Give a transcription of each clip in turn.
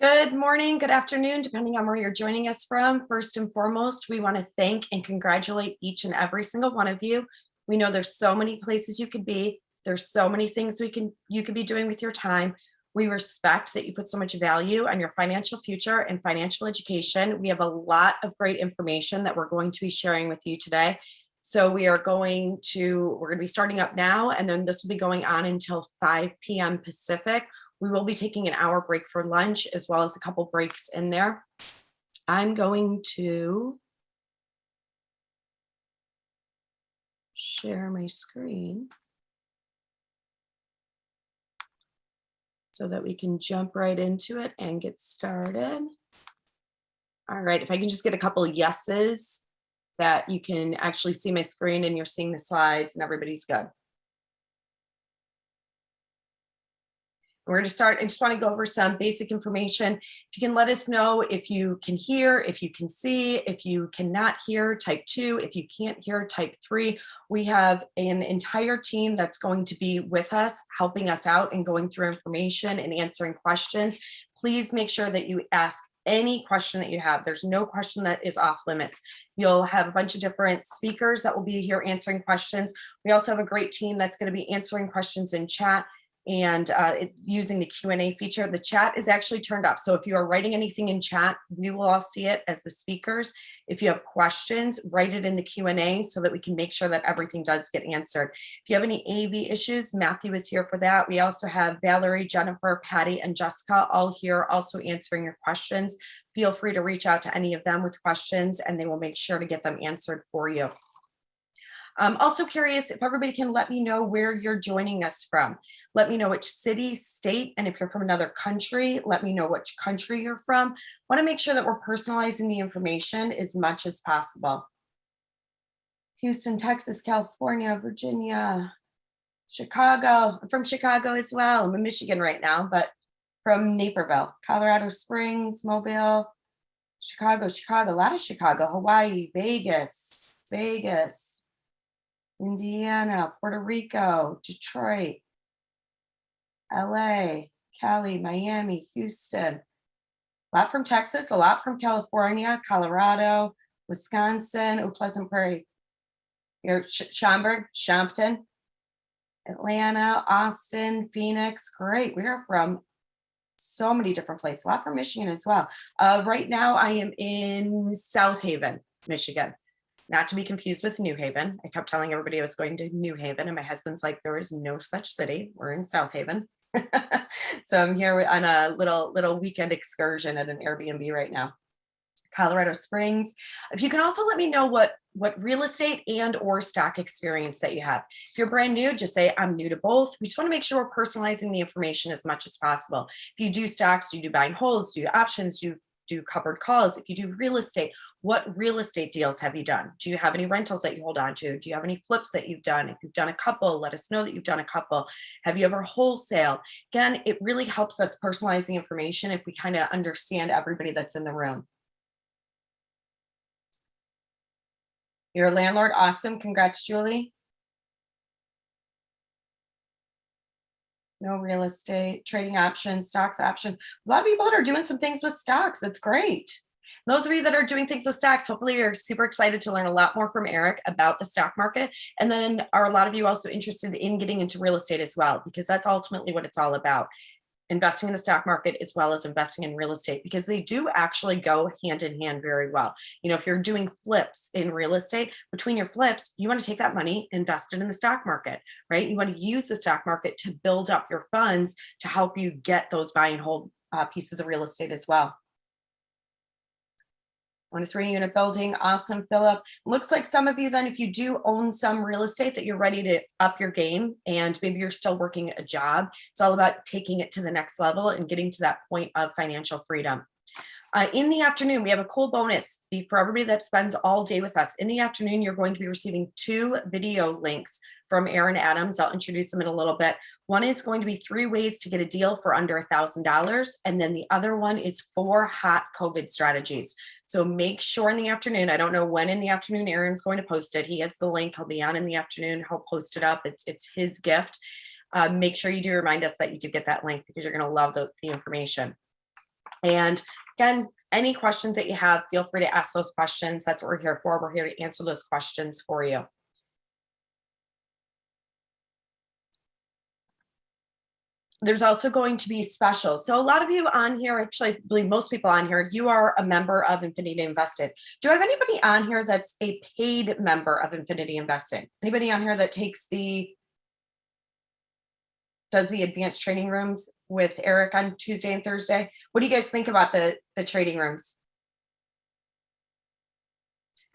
Good morning, good afternoon, depending on where you're joining us from. First and foremost, we want to thank and congratulate each and every single one of you. We know there's so many places you could be. There's so many things you could be doing with your time. We respect that you put so much value on your financial future and financial education. We have a lot of great information that we're going to be sharing with you today. So we're going to be starting up now, and then this will be going on until 5 p.m. Pacific. We will be taking an hour break for lunch as well as a couple breaks in there. I'm going to share my screen so that we can jump right into it and get started. All right, if I can just get a couple of yeses that you can actually see my screen and you're seeing the slides and everybody's good. We're going to start. I just want to go over some basic information. If you can let us know if you can hear, if you can see, if you cannot hear, type 2. If you can't hear, type 3. We have an entire team that's going to be with us, helping us out and going through information and answering questions. Please make sure that you ask any question that you have. There's no question that is off limits. You'll have a bunch of different speakers that will be here answering questions. We also have a great team that's going to be answering questions in chat and using the Q&A feature. The chat is actually turned up. So if you are writing anything in chat, we will all see it as the speakers. If you have questions, write it in the Q&A so that we can make sure that everything does get answered. If you have any AV issues, Matthew is here for that. We also have Valerie, Jennifer, Patty, and Jessica all here also answering your questions. Feel free to reach out to any of them with questions and they will make sure to get them answered for you. I'm also curious if everybody can let me know where you're joining us from. Let me know which city, state, and if you're from another country, let me know which country you're from. I want to make sure that we're personalizing the information as much as possible. Houston, Texas, California, Virginia, Chicago. I'm from Chicago as well. I'm in Michigan right now, but from Naperville, Colorado Springs, Mobile, Chicago, a lot of Chicago, Hawaii, Vegas, Indiana, Puerto Rico, Detroit, LA, Cali, Miami, Houston. A lot from Texas, a lot from California, Colorado, Wisconsin, Pleasant Prairie, here, Schaumburg, Shompton, Atlanta, Austin, Phoenix. Great. We are from so many different places, a lot from Michigan as well. Right now, I am in South Haven, Michigan. Not to be confused with New Haven. I kept telling everybody I was going to New Haven, and my husband's like, there is no such city. We're in South Haven. So I'm here on a little weekend excursion at an Airbnb right now. Colorado Springs. If you can also let me know what real estate and or stock experience that you have. If you're brand new, just say I'm new to both. We just want to make sure we're personalizing the information as much as possible. If you do stocks, do you do buy and holds, do you do options, do you do covered calls? If you do real estate, what real estate deals have you done? Do you have any rentals that you hold on to? Do you have any flips that you've done? If you've done a couple, let us know that you've done a couple. Have you ever wholesale? Again, it really helps us personalize the information if we kind of understand everybody that's in the room. You're a landlord. Awesome. Congrats, Julie. No real estate, trading options, stocks options. A lot of people that are doing some things with stocks. That's great. Those of you that are doing things with stocks, hopefully you're super excited to learn a lot more from Eric about the stock market. And then are a lot of you also interested in getting into real estate as well, because that's ultimately what it's all about. Investing in the stock market as well as investing in real estate, because they do actually go hand in hand very well. You know, if you're doing flips in real estate, between your flips, you want to take that money, invest it in the stock market, right? You want to use the stock market to build up your funds to help you get those buy and hold pieces of real estate as well. On a 3-unit building. Awesome, Philip. Looks like some of you then, if you do own some real estate, that you're ready to up your game and maybe you're still working a job. It's all about taking it to the next level and getting to that point of financial freedom. In the afternoon, we have a cool bonus for everybody that spends all day with us. In the afternoon, you're going to be receiving 2 video links from Aaron Adams. I'll introduce them in a little bit. One is going to be 3 ways to get a deal for under $1,000. And then the other one is 4 hot COVID strategies. So make sure in the afternoon, I don't know when in the afternoon Aaron's going to post it. He has the link. He'll be on in the afternoon. He'll post it up. It's his gift. Make sure you do remind us that you do get that link because you're going to love the information. And again, any questions that you have, feel free to ask those questions. That's what we're here for. We're here to answer those questions for you. There's also going to be specials. So a lot of you on here, actually, I believe most people on here, you are a member of Infinity Invested. Do I have anybody on here that's a paid member of Infinity Investing? Anybody on here that does the advanced training rooms with Eric on Tuesday and Thursday? What do you guys think about the trading rooms?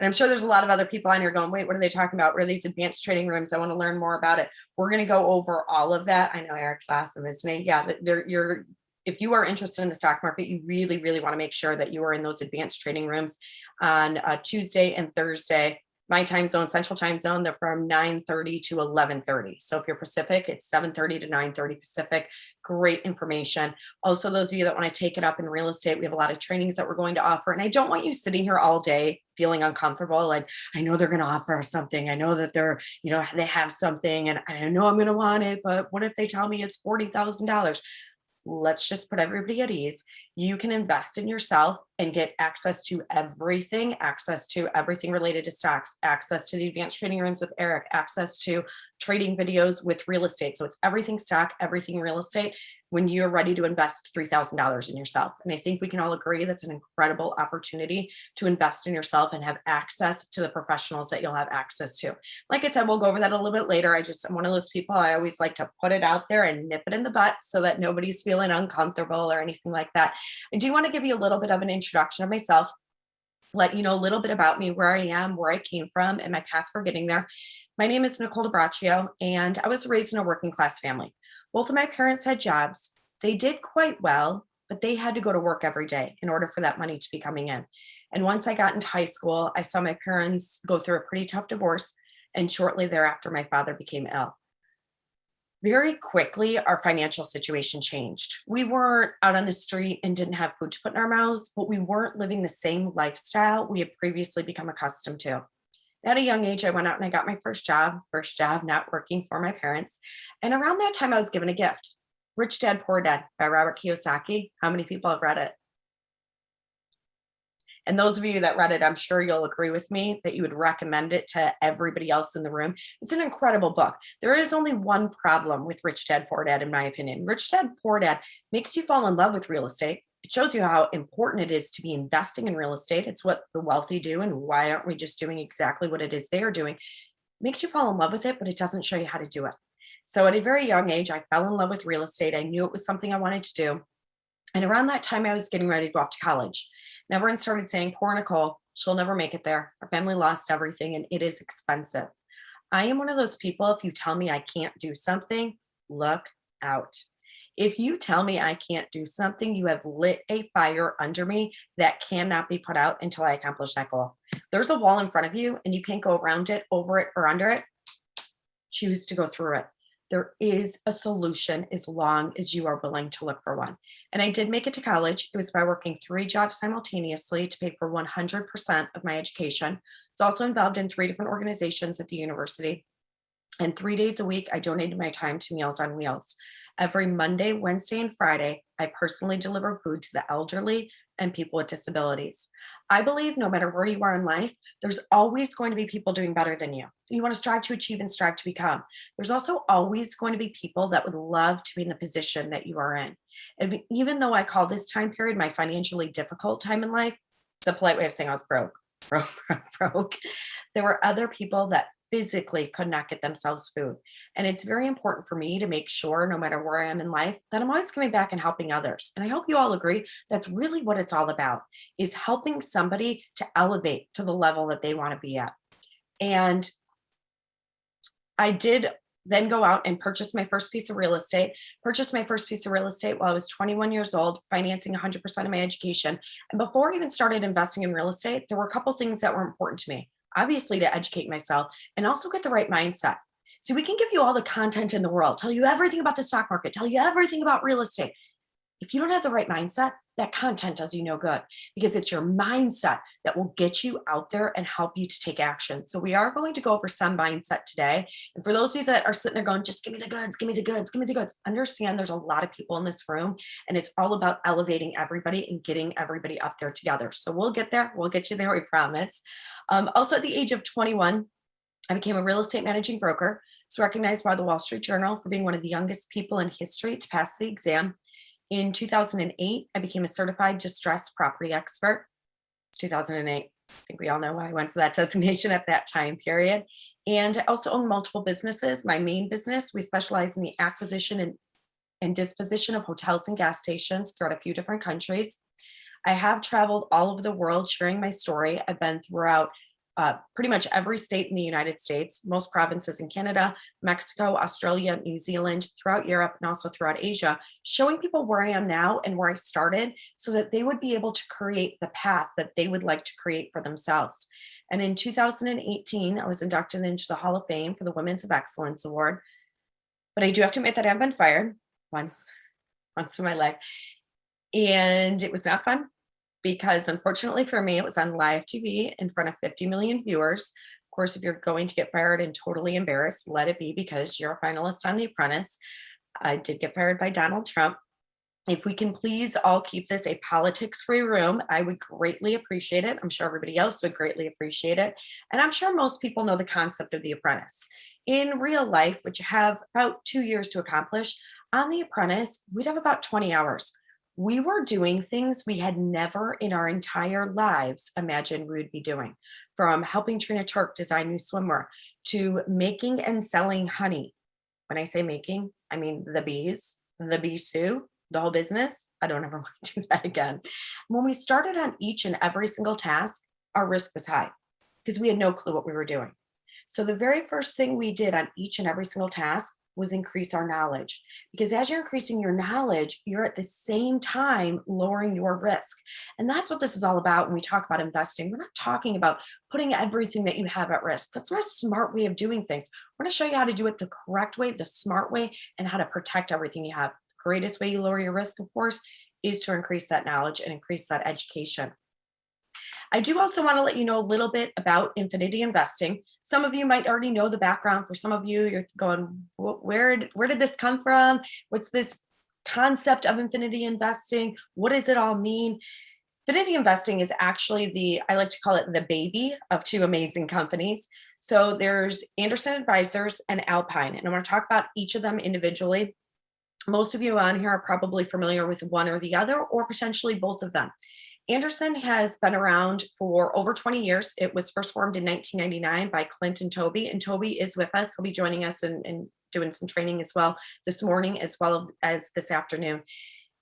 And I'm sure there's a lot of other people on here going, wait, what are they talking about? What are these advanced trading rooms? I want to learn more about it. We're going to go over all of that. I know Eric's awesome, isn't he? Yeah, but if you are interested in the stock market, you really, really want to make sure that you are in those advanced trading rooms on Tuesday and Thursday. My time zone, central time zone, they're from 9:30 to 11:30. So if you're Pacific, it's 7:30 to 9:30 Pacific. Great information. Also, those of you that want to take it up in real estate, we have a lot of trainings that we're going to offer. And I don't want you sitting here all day feeling uncomfortable. Like, I know they're going to offer us something. I know that they have something and I know I'm going to want it, but what if they tell me it's $40,000? Let's just put everybody at ease. You can invest in yourself and get access to everything related to stocks, access to the advanced trading rooms with Eric, access to trading videos with real estate. So it's everything stock, everything real estate when you're ready to invest $3,000 in yourself. And I think we can all agree that's an incredible opportunity to invest in yourself and have access to the professionals that you'll have access to. Like I said, we'll go over that a little bit later. I'm one of those people, I always like to put it out there and nip it in the butt so that nobody's feeling uncomfortable or anything like that. I do want to give you a little bit of an introduction of myself, let you know a little bit about me, where I am, where I came from, and my path for getting there. My name is Nicole DeBraccio, and I was raised in a working class family. Both of my parents had jobs. They did quite well, but they had to go to work every day in order for that money to be coming in. And once I got into high school, I saw my parents go through a pretty tough divorce. And shortly thereafter, my father became ill. Very quickly, our financial situation changed. We weren't out on the street and didn't have food to put in our mouths, but we weren't living the same lifestyle we had previously become accustomed to. At a young age, I went out and I got my first job not working for my parents. And around that time, I was given a gift, Rich Dad, Poor Dad by Robert Kiyosaki. How many people have read it? And those of you that read it, I'm sure you'll agree with me that you would recommend it to everybody else in the room. It's an incredible book. There is only one problem with Rich Dad, Poor Dad, in my opinion. Rich Dad, Poor Dad makes you fall in love with real estate. It shows you how important it is to be investing in real estate. It's what the wealthy do. And why aren't we just doing exactly what it is they are doing? It makes you fall in love with it, but it doesn't show you how to do it. So at a very young age, I fell in love with real estate. I knew it was something I wanted to do. And around that time, I was getting ready to go off to college. And everyone started saying, poor Nicole, she'll never make it there. Our family lost everything and it is expensive. I am one of those people, if you tell me I can't do something, look out. If you tell me I can't do something, you have lit a fire under me that cannot be put out until I accomplish that goal. There's a wall in front of you and you can't go around it, over it, or under it. Choose to go through it. There is a solution as long as you are willing to look for one. And I did make it to college. It was by working 3 jobs simultaneously to pay for 100% of my education. It's also involved in 3 different organizations at the university. And 3 days a week, I donated my time to Meals on Wheels. Every Monday, Wednesday, and Friday, I personally deliver food to the elderly and people with disabilities. I believe no matter where you are in life, there's always going to be people doing better than you. You want to strive to achieve and strive to become. There's also always going to be people that would love to be in the position that you are in. Even though I call this time period my financially difficult time in life, it's a polite way of saying I was broke. There were other people that physically could not get themselves food. And it's very important for me to make sure, no matter where I am in life, that I'm always coming back and helping others. And I hope you all agree that's really what it's all about, is helping somebody to elevate to the level that they want to be at. And I did then go out and purchase my first piece of real estate, while I was 21 years old, financing 100% of my education. And before I even started investing in real estate, there were a couple things that were important to me. Obviously, to educate myself and also get the right mindset. So we can give you all the content in the world, tell you everything about the stock market, tell you everything about real estate. If you don't have the right mindset, that content does you no good because it's your mindset that will get you out there and help you to take action. So we are going to go over some mindset today. And for those of you that are sitting there going, just give me the goods, give me the goods, give me the goods, understand there's a lot of people in this room and it's all about elevating everybody and getting everybody up there together. So we'll get there. We'll get you there, we promise. Also, at the age of 21, I became a real estate managing broker. It's recognized by the Wall Street Journal for being one of the youngest people in history to pass the exam. In 2008, I became a certified distressed property expert. It's 2008. I think we all know why I went for that designation at that time period. And I also own multiple businesses. My main business, we specialize in the acquisition and disposition of hotels and gas stations throughout a few different countries. I have traveled all over the world sharing my story. I've been throughout pretty much every state in the United States, most provinces in Canada, Mexico, Australia, New Zealand, throughout Europe, and also throughout Asia, showing people where I am now and where I started so that they would be able to create the path that they would like to create for themselves. And in 2018, I was inducted into the Hall of Fame for the Women's of Excellence Award. But I do have to admit that I've been fired once in my life. And it was not fun because unfortunately for me, it was on live TV in front of 50 million viewers. Of course, if you're going to get fired and totally embarrassed, let it be because you're a finalist on The Apprentice. I did get fired by Donald Trump. If we can please all keep this a politics-free room, I would greatly appreciate it. I'm sure everybody else would greatly appreciate it. And I'm sure most people know the concept of The Apprentice. In real life, which you have about 2 years to accomplish, on The Apprentice, we'd have about 20 hours. We were doing things we had never in our entire lives imagined we would be doing, from helping Trina Turk design new swimwear to making and selling honey. When I say making, I mean the bees, the bee sue, the whole business. I don't ever want to do that again. When we started on each and every single task, our risk was high because we had no clue what we were doing. So the very first thing we did on each and every single task was increase our knowledge. Because as you're increasing your knowledge, you're at the same time lowering your risk. And that's what this is all about when we talk about investing. We're not talking about putting everything that you have at risk. That's not a smart way of doing things. We're going to show you how to do it the correct way, the smart way, and how to protect everything you have. The greatest way you lower your risk, of course, is to increase that knowledge and increase that education. I do also want to let you know a little bit about infinity investing. Some of you might already know the background. For some of you, you're going, where did this come from? What's this concept of infinity investing? What does it all mean? Infinity investing is actually I like to call it the baby of two amazing companies. So there's Anderson Advisors and Alpine, and I want to talk about each of them individually. Most of you on here are probably familiar with one or the other, or potentially both of them. Anderson has been around for over 20 years. It was first formed in 1999 by Clint and Toby, and Toby is with us. He'll be joining us and doing some training as well this morning, as well as this afternoon.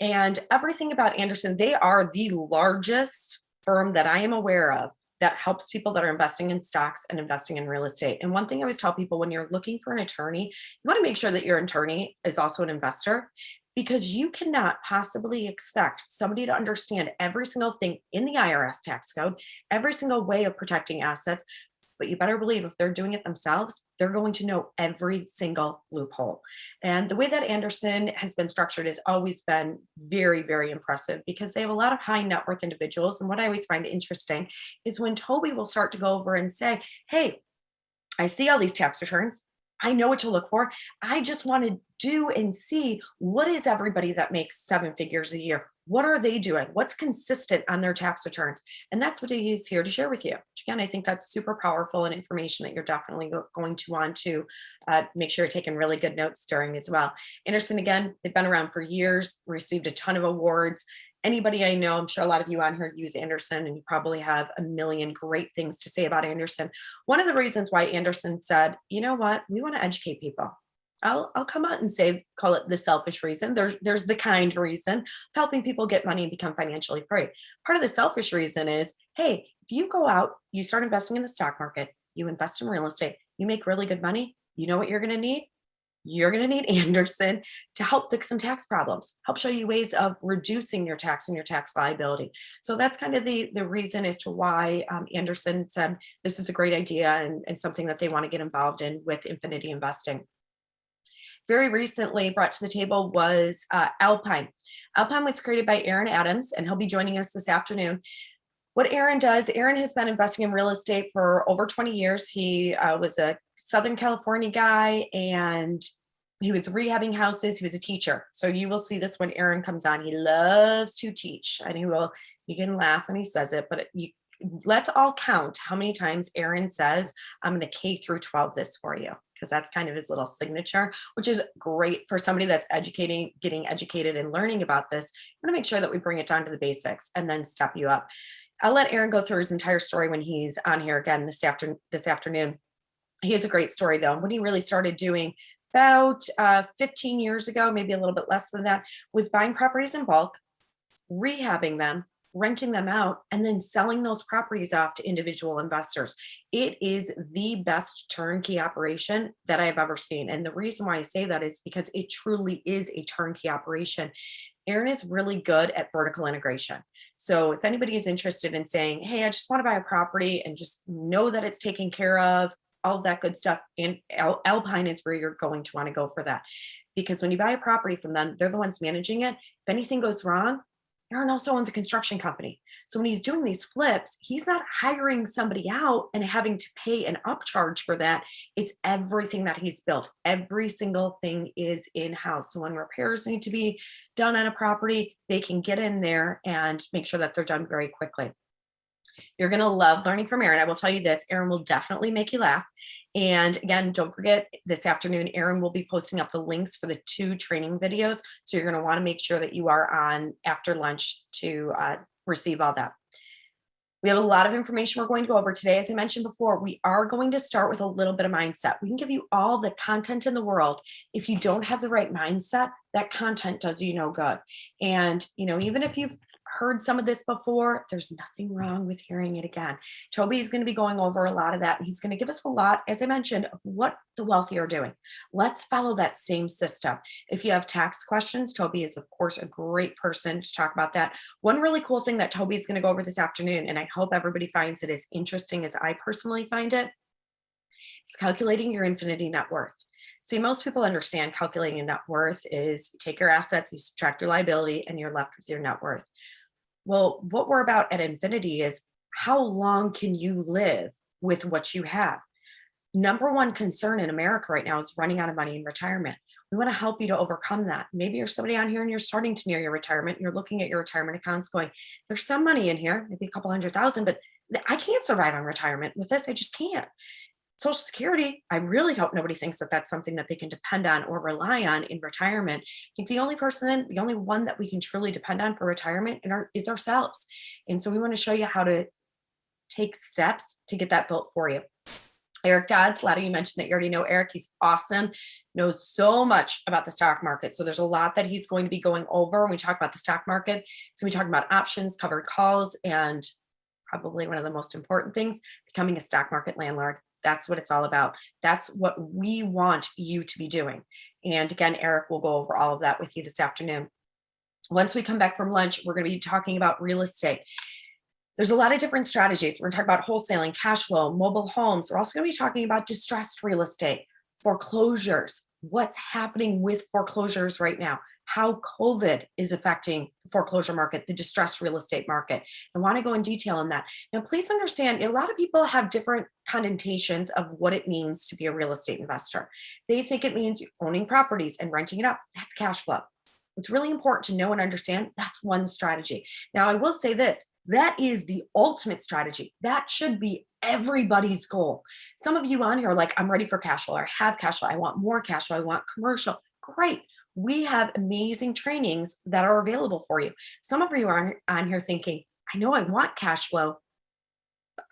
And everything about Anderson, they are the largest firm that I am aware of that helps people that are investing in stocks and investing in real estate. And one thing I always tell people when you're looking for an attorney, you want to make sure that your attorney is also an investor, because you cannot possibly expect somebody to understand every single thing in the IRS tax code, every single way of protecting assets. But you better believe if they're doing it themselves, they're going to know every single loophole. And the way that Anderson has been structured has always been very, very impressive because they have a lot of high net worth individuals. And what I always find interesting is when Toby will start to go over and say, hey, I see all these tax returns. I know what to look for. I just want to do and see what is everybody that makes seven figures a year. What are they doing? What's consistent on their tax returns? And that's what he's here to share with you. Which again, I think that's super powerful and information that you're definitely going to want to make sure you're taking really good notes during as well. Anderson, again, they've been around for years, received a ton of awards. Anybody I know, I'm sure a lot of you on here use Anderson, and you probably have a million great things to say about Anderson. One of the reasons why Anderson said, you know what, we want to educate people. I'll come out and say, call it the selfish reason. There's the kind reason, helping people get money and become financially free. Part of the selfish reason is, hey, if you go out, you start investing in the stock market, you invest in real estate, you make really good money, you know what you're going to need? You're going to need Anderson to help fix some tax problems, help show you ways of reducing your tax and your tax liability. So that's kind of the reason as to why Anderson said this is a great idea and something that they want to get involved in with infinity investing. very recently brought to the table was Alpine. Alpine was created by Aaron Adams, and he'll be joining us this afternoon. What Aaron does, Aaron has been investing in real estate for over 20 years. He was a Southern California guy, and he was rehabbing houses. He was a teacher. So you will see this when Aaron comes on. He loves to teach, and you can laugh when he says it, but let's all count how many times Aaron says, I'm going to K through 12 this for you, because that's kind of his little signature, which is great for somebody that's getting educated and learning about this. I want to make sure that we bring it down to the basics and then step you up. I'll let Aaron go through his entire story when he's on here again this afternoon. He has a great story though. When he really started doing about 15 years ago, maybe a little bit less than that, was buying properties in bulk, rehabbing them, renting them out, and then selling those properties off to individual investors. It is the best turnkey operation that I've ever seen. And the reason why I say that is because it truly is a turnkey operation. Aaron is really good at vertical integration. So if anybody is interested in saying, hey, I just want to buy a property and just know that it's taken care of, all of that good stuff, and Alpine is where you're going to want to go for that. Because when you buy a property from them, they're the ones managing it. If anything goes wrong, Aaron also owns a construction company. So when he's doing these flips, he's not hiring somebody out and having to pay an upcharge for that. It's everything that he's built. Every single thing is in-house. So when repairs need to be done on a property, they can get in there and make sure that they're done very quickly. You're going to love learning from Aaron. I will tell you this, Aaron will definitely make you laugh. And again, don't forget, this afternoon, Aaron will be posting up the links for the 2 training videos. So you're going to want to make sure that you are on after lunch to receive all that. We have a lot of information we're going to go over today. As I mentioned before, we are going to start with a little bit of mindset. We can give you all the content in the world. If you don't have the right mindset, that content does you no good. And, even if you've heard some of this before, there's nothing wrong with hearing it again. Toby is going to be going over a lot of that. He's going to give us a lot, as I mentioned, of what the wealthy are doing. Let's follow that same system. If you have tax questions, Toby is, of course, a great person to talk about that. One really cool thing that Toby is going to go over this afternoon, and I hope everybody finds it as interesting as I personally find it, is calculating your infinity net worth. See, most people understand calculating net worth is you take your assets, you subtract your liability, and you're left with your net worth. Well, what we're about at Infinity is how long can you live with what you have? Number one concern in America right now is running out of money in retirement. We want to help you to overcome that. Maybe you're somebody on here and you're starting to near your retirement. You're looking at your retirement accounts going, there's some money in here, maybe a couple $100,000, but I can't survive on retirement with this. I just can't. Social Security, I really hope nobody thinks that that's something that they can depend on or rely on in retirement. I think the only one that we can truly depend on for retirement is ourselves. And so we want to show you how to take steps to get that built for you. Eric Dodds, a lot of you mentioned that you already know Eric. He's awesome, knows so much about the stock market. So there's a lot that he's going to be going over when we talk about the stock market. So we talk about options, covered calls, and probably one of the most important things, becoming a stock market landlord. That's what it's all about. That's what we want you to be doing. And again, Eric will go over all of that with you this afternoon. Once we come back from lunch, we're going to be talking about real estate. There's a lot of different strategies. We're going to talk about wholesaling, cash flow, mobile homes. We're also going to be talking about distressed real estate, foreclosures, what's happening with foreclosures right now, how COVID is affecting the foreclosure market, the distressed real estate market. I want to go in detail on that. Now, please understand, a lot of people have different connotations of what it means to be a real estate investor. They think it means owning properties and renting it up. That's cash flow. It's really important to know and understand that's one strategy. Now, I will say this, that is the ultimate strategy. That should be everybody's goal. Some of you on here are like, I'm ready for cash flow, or I have cash flow, I want more cash flow, I want commercial. Great. We have amazing trainings that are available for you. Some of you are on here thinking, I know I want cash flow,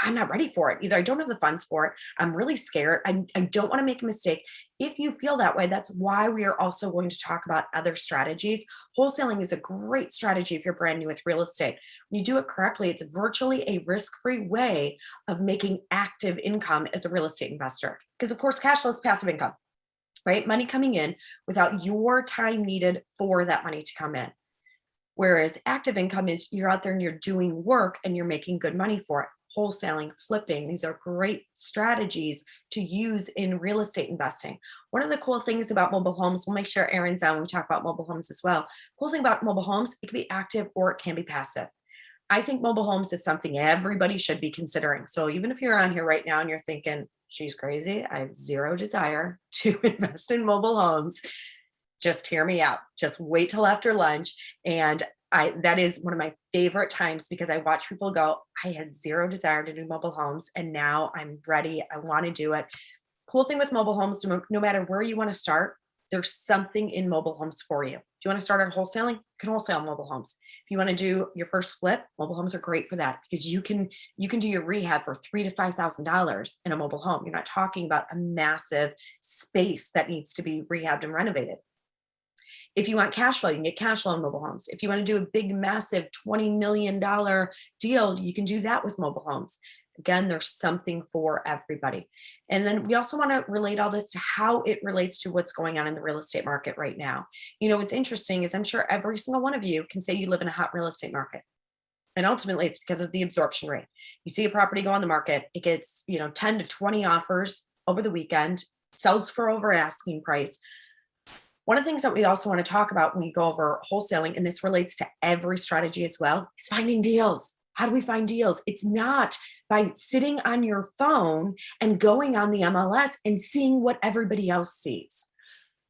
I'm not ready for it. Either I don't have the funds for it, I'm really scared, I don't want to make a mistake. If you feel that way, that's why we are also going to talk about other strategies. Wholesaling is a great strategy if you're brand new with real estate. When you do it correctly, it's virtually a risk-free way of making active income as a real estate investor. Because of course, cash flow is passive income, right? Money coming in without your time needed for that money to come in. Whereas active income is you're out there and you're doing work and you're making good money for it. wholesaling, flipping. These are great strategies to use in real estate investing. One of the cool things about mobile homes, we'll make sure Aaron's on when we talk about mobile homes as well. Cool thing about mobile homes, it can be active or it can be passive. I think mobile homes is something everybody should be considering. So even if you're on here right now and you're thinking, she's crazy, I have zero desire to invest in mobile homes, just hear me out. Just wait till after lunch. And that is one of my favorite times because I watch people go, I had zero desire to do mobile homes and now I'm ready. I want to do it. Cool thing with mobile homes, no matter where you want to start, there's something in mobile homes for you. If you want to start on wholesaling, you can wholesale mobile homes. If you want to do your first flip, mobile homes are great for that because you can do your rehab for $3,000 to $5,000 in a mobile home. You're not talking about a massive space that needs to be rehabbed and renovated. If you want cash flow, you can get cash flow in mobile homes. If you want to do a big, massive $20 million deal, you can do that with mobile homes. Again, there's something for everybody. And then we also want to relate all this to how it relates to what's going on in the real estate market right now. What's interesting is I'm sure every single one of you can say you live in a hot real estate market. And ultimately, it's because of the absorption rate. You see a property go on the market, it gets 10 to 20 offers over the weekend, sells for over asking price. One of the things that we also want to talk about when we go over wholesaling, and this relates to every strategy as well, is finding deals. How do we find deals? It's not by sitting on your phone and going on the MLS and seeing what everybody else sees.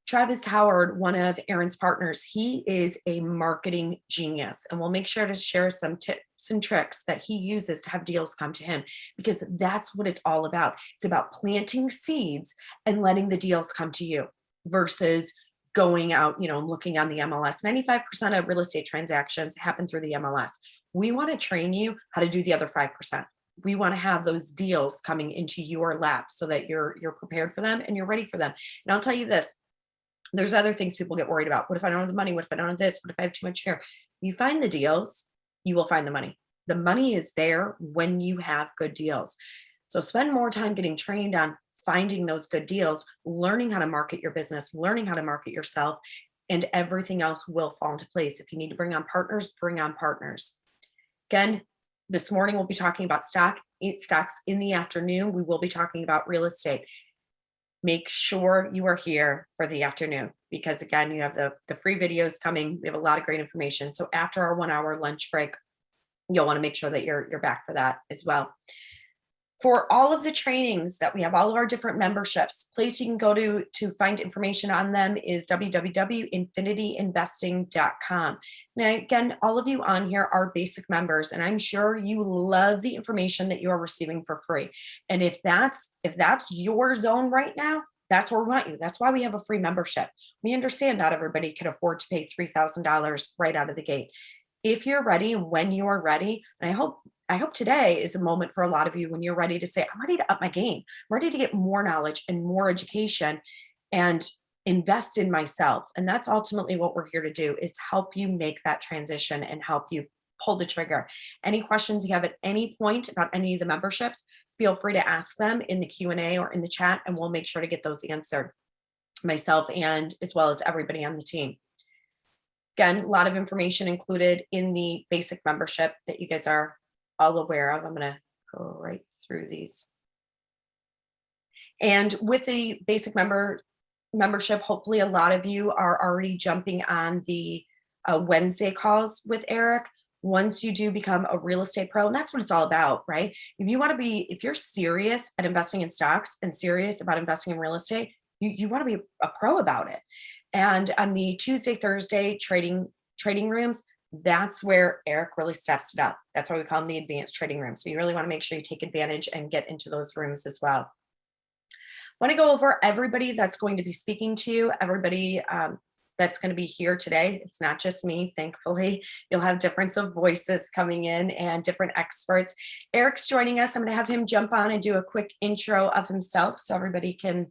Travis Howard, one of Aaron's partners, he is a marketing genius, and we'll make sure to share some tips and tricks that he uses to have deals come to him, because that's what it's all about. It's about planting seeds and letting the deals come to you versus going out, looking on the MLS. 95% of real estate transactions happen through the MLS. We want to train you how to do the other 5%. We want to have those deals coming into your lap so that you're prepared for them and you're ready for them. And I'll tell you this, there's other things people get worried about. What if I don't have the money? What if I don't have this? What if I have too much here? You find the deals, you will find the money. The money is there when you have good deals. So spend more time getting trained on finding those good deals, learning how to market your business, learning how to market yourself, and everything else will fall into place. If you need to bring on partners, bring on partners. Again, this morning we'll be talking about stocks. In the afternoon, we will be talking about real estate. Make sure you are here for the afternoon because again, you have the free videos coming. We have a lot of great information. So after our 1 hour lunch break, you'll want to make sure that you're back for that as well. For all of the trainings that we have, all of our different memberships, place you can go to find information on them is www.infinityinvesting.com. Now, again, all of you on here are basic members, and I'm sure you love the information that you are receiving for free. And if that's your zone right now, that's where we want you. That's why we have a free membership. We understand not everybody can afford to pay $3,000 right out of the gate. If you're ready and when you are ready, and I hope today is a moment for a lot of you when you're ready to say, I'm ready to up my game. I'm ready to get more knowledge and more education and invest in myself. And that's ultimately what we're here to do, is help you make that transition and help you pull the trigger. Any questions you have at any point about any of the memberships, feel free to ask them in the Q&A or in the chat, and we'll make sure to get those answered, myself and as well as everybody on the team. Again, a lot of information included in the basic membership that you guys are all aware of. I'm going to go right through these. And with the basic membership, hopefully a lot of you are already jumping on the Wednesday calls with Eric. Once you do become a real estate pro, and that's what it's all about, right? If you're serious at investing in stocks and serious about investing in real estate, you want to be a pro about it. And on the Tuesday, Thursday trading rooms, that's where Eric really steps it up. That's why we call them the advanced trading rooms. So you really want to make sure you take advantage and get into those rooms as well. I want to go over everybody that's going to be speaking to you, everybody that's going to be here today. It's not just me, thankfully. You'll have difference of voices coming in and different experts. Eric's joining us. I'm going to have him jump on and do a quick intro of himself so everybody can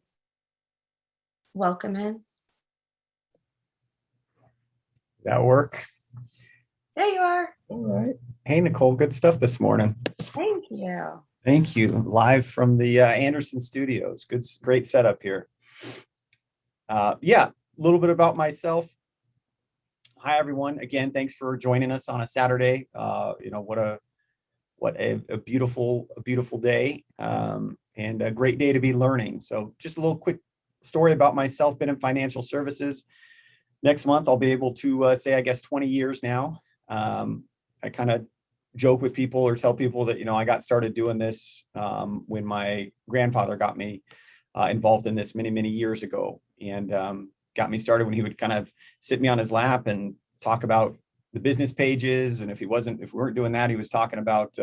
welcome him. Does that work? There you are. All right. Hey, Nicole, good stuff this morning. Thank you. Thank you. Live from the Anderson Studios. Great setup here. Yeah, a little bit about myself. Hi, everyone. Again, thanks for joining us on a Saturday. What what a beautiful day, and a great day to be learning. So just a little quick story about myself. Been in financial services. Next month, I'll be able to say, I guess, 20 years now. I kind of joke with people or tell people that, I got started doing this when my grandfather got me involved in this many, many years ago, and got me started when he would kind of sit me on his lap and talk about the business pages. And if we weren't doing that, he was talking about,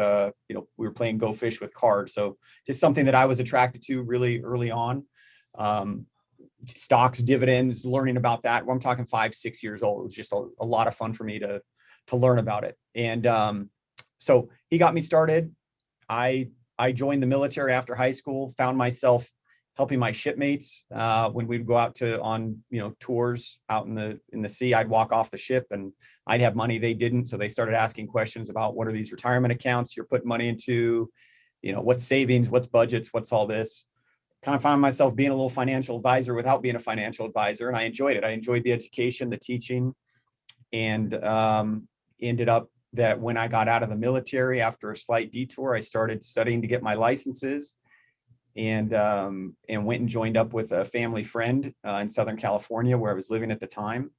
we were playing Go Fish with cards. So just something that I was attracted to really early on. Stocks, dividends, learning about that. Well, I'm talking 5-6 years old. It was just a lot of fun for me to learn about it. And so he got me started. I joined the military after high school, found myself helping my shipmates when we'd go out on tours out in the sea. I'd walk off the ship and I'd have money they didn't. So they started asking questions about, what are these retirement accounts you're putting money into? What's savings, what's budgets, what's all this? Kind of found myself being a little financial advisor without being a financial advisor. And I enjoyed it. I enjoyed the education, the teaching, and ended up that when I got out of the military after a slight detour, I started studying to get my licenses, and went and joined up with a family friend in Southern California, where I was living at the time,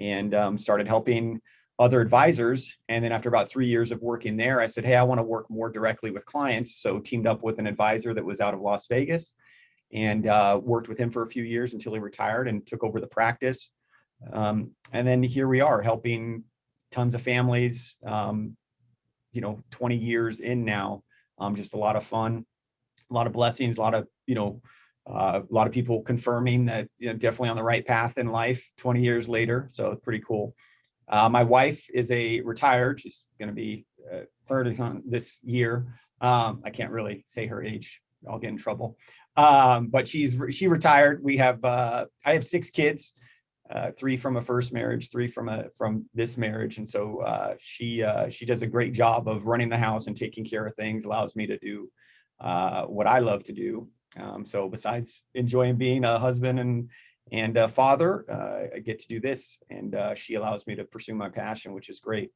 and started helping other advisors. And then after about 3 years of working there, I said, hey, I want to work more directly with clients. So teamed up with an advisor that was out of Las Vegas, and worked with him for a few years until he retired and took over the practice. And then here we are, helping tons of families, 20 years in now. Just a lot of fun, a lot of blessings, a lot of people confirming that, definitely on the right path in life 20 years later. So it's pretty cool. My wife is retired. She's going to be 30 this year. I can't really say her age. I'll get in trouble. But she retired. I have 6 kids, 3 from a first marriage, 3 from this marriage. And so she does a great job of running the house and taking care of things, allows me to do what I love to do. So besides enjoying being a husband and a father, I get to do this, and she allows me to pursue my passion, which is great.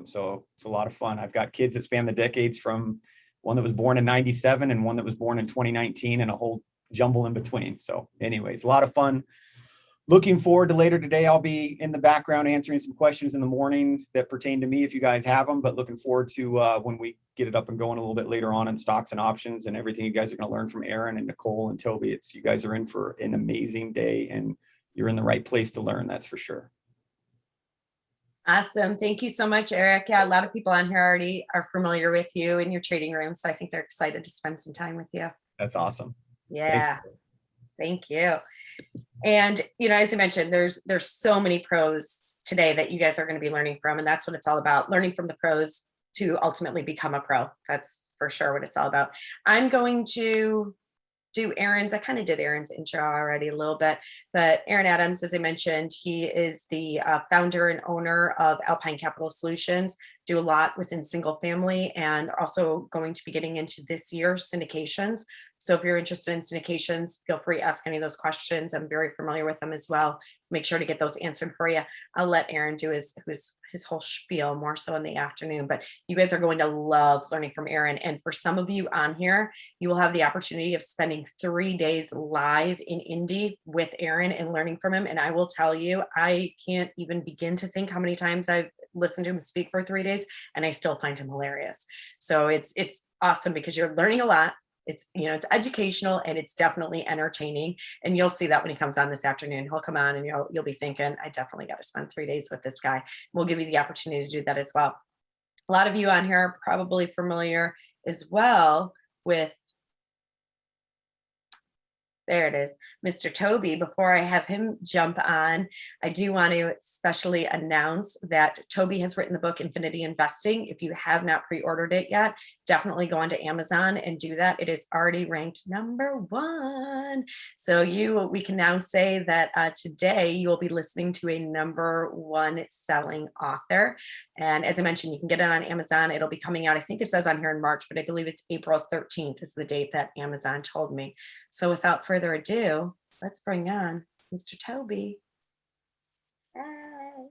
So it's a lot of fun. I've got kids that span the decades, from one that was born in 97 and one that was born in 2019, and a whole jumble in between. So anyways, a lot of fun. Looking forward to later today. I'll be in the background answering some questions in the morning that pertain to me, if you guys have them, but looking forward to when we get it up and going a little bit later on in stocks and options and everything you guys are going to learn from Aaron and Nicole and Toby. You guys are in for an amazing day, and you're in the right place to learn. That's for sure. Awesome. Thank you so much, Eric. Yeah, a lot of people on here already are familiar with you in your trading room. So I think they're excited to spend some time with you. That's awesome. Yeah. Thank you. And, as I mentioned, there's so many pros today that you guys are going to be learning from. And that's what it's all about, learning from the pros to ultimately become a pro. That's for sure what it's all about. I'm going to do Aaron's. I kind of did Aaron's intro already a little bit, but Aaron Adams, as I mentioned, he is the founder and owner of Alpine Capital Solutions, do a lot within single family, and also going to be getting into this year syndications. So if you're interested in syndications, feel free to ask any of those questions. I'm very familiar with them as well. Make sure to get those answered for you. I'll let Aaron do his whole spiel more so in the afternoon, but you guys are going to love learning from Aaron. And for some of you on here, you will have the opportunity of spending 3 days live in Indy with Aaron and learning from him. And I will tell you, I can't even begin to think how many times I've listened to him speak for 3 days, and I still find him hilarious. So it's awesome because you're learning a lot. It's, it's educational, and it's definitely entertaining. And you'll see that when he comes on this afternoon. He'll come on and you'll be thinking, I definitely got to spend 3 days with this guy. We'll give you the opportunity to do that as well. A lot of you on here are probably familiar as well with, there it is, Mr. Toby. Before I have him jump on, I do want to especially announce that Toby has written the book Infinity Investing. If you have not pre-ordered it yet, definitely go onto Amazon and do that. It is already ranked #1. So we can now say that today you will be listening to a #1 selling author. And as I mentioned, you can get it on Amazon. It'll be coming out, I think it says on here in March, but I believe it's April 13th is the date that Amazon told me. So without further ado, let's bring on Mr. Toby.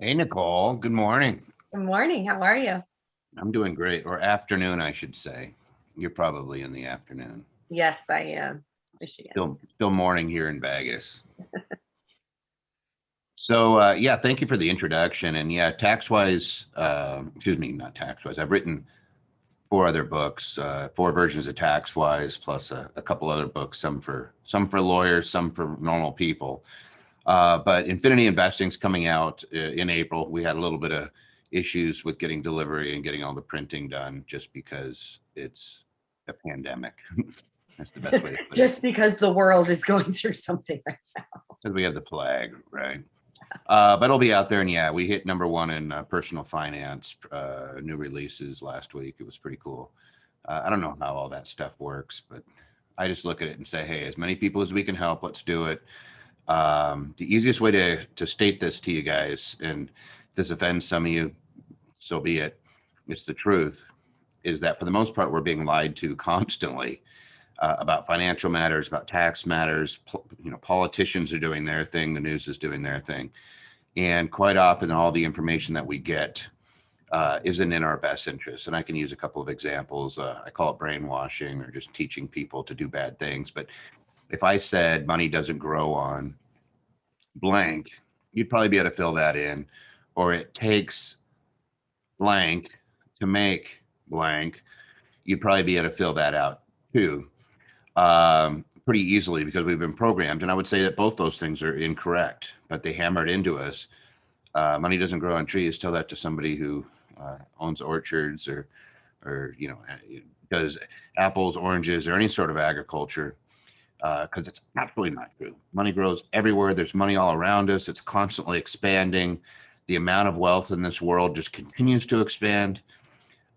Hey, Nicole. Good morning. Good morning. How are you? I'm doing great, or afternoon, I should say. You're probably in the afternoon. Yes, I am. Michigan. Still morning here in Vegas. So yeah, thank you for the introduction. And yeah, tax-wise, excuse me, not tax-wise. I've written four other books, four versions of tax-wise, plus a couple other books, some for lawyers, some for normal people. But Infinity Investing's coming out in April. We had a little bit of issues with getting delivery and getting all the printing done just because it's a pandemic. That's the best way to put it. Just because the world is going through something right now. Because we have the plague, right? But it'll be out there. And yeah, we hit #1 in personal finance, new releases last week. It was pretty cool. I don't know how all that stuff works, but I just look at it and say, hey, as many people as we can help, let's do it. The easiest way to state this to you guys, and if this offends some of you, so be it, it's the truth, is that for the most part, we're being lied to constantly about financial matters, about tax matters. Politicians are doing their thing. The news is doing their thing. And quite often, all the information that we get isn't in our best interest. And I can use a couple of examples. I call it brainwashing or just teaching people to do bad things. But if I said money doesn't grow on blank, you'd probably be able to fill that in. Or it takes blank to make blank, you'd probably be able to fill that out too. Pretty easily, because we've been programmed. And I would say that both those things are incorrect, but they hammered into us. Money doesn't grow on trees. Tell that to somebody who owns orchards or does apples, oranges, or any sort of agriculture, because it's absolutely not true. Money grows everywhere. There's money all around us. It's constantly expanding. The amount of wealth in this world just continues to expand.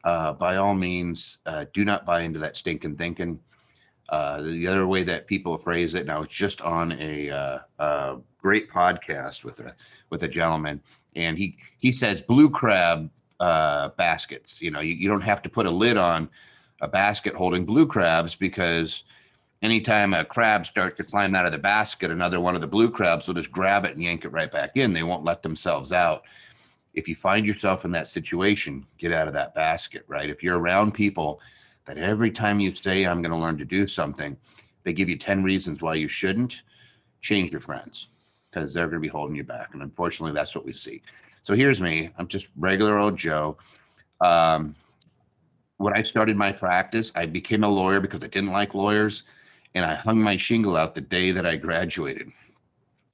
By all means, do not buy into that stinking thinking. The other way that people phrase it, now it's just on a great podcast with a gentleman, and he says blue crab baskets. You don't have to put a lid on a basket holding blue crabs, because anytime a crab starts to climb out of the basket, another one of the blue crabs will just grab it and yank it right back in. They won't let themselves out. If you find yourself in that situation, get out of that basket, right? If you're around people that every time you say, I'm going to learn to do something, they give you 10 reasons why you shouldn't, change your friends, because they're going to be holding you back. And unfortunately, that's what we see. So here's me. I'm just regular old Joe. When I started my practice, I became a lawyer because I didn't like lawyers, and I hung my shingle out the day that I graduated.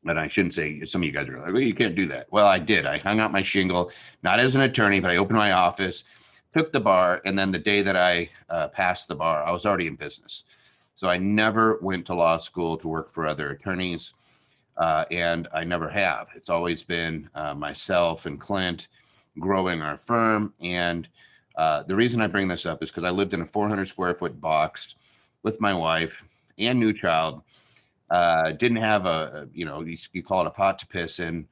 And I shouldn't say, some of you guys are like, well, you can't do that. Well, I did. I hung out my shingle, not as an attorney, but I opened my office, took the bar, and then the day that I passed the bar, I was already in business. So I never went to law school to work for other attorneys, and I never have. It's always been myself and Clint growing our firm. And the reason I bring this up is because I lived in a 400 square foot box with my wife and new child. Didn't have you call it a pot to piss in,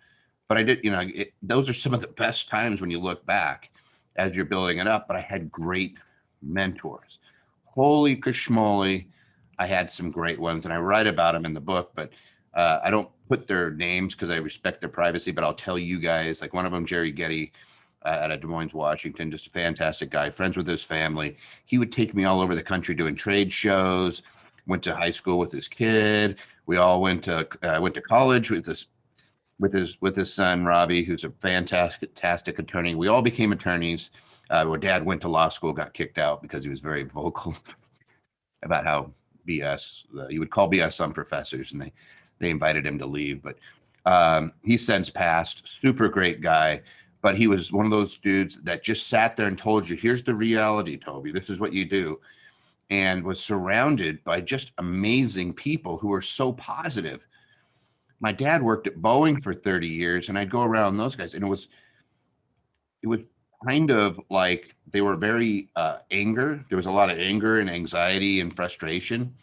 but I did, those are some of the best times when you look back as you're building it up. But I had great mentors. Holy kashmoli, I had some great ones, and I write about them in the book, but I don't put their names because I respect their privacy. But I'll tell you guys, like one of them, Jerry Getty, out of Des Moines, Washington, just a fantastic guy, friends with his family. He would take me all over the country doing trade shows. Went to high school with his kid. We all went to college with his son Robbie, who's a fantastic attorney. We all became attorneys. Our dad went to law school, got kicked out because he was very vocal about how BS you would call BS on professors, and they invited him to leave. But he's since passed. Super great guy. But he was one of those dudes that just sat there and told you, here's the reality, Toby. This is what you do. And was surrounded by just amazing people who were so positive. My dad worked at Boeing for 30 years, and I'd go around those guys, and it was kind of like they were very anger. There was a lot of anger and anxiety and frustration.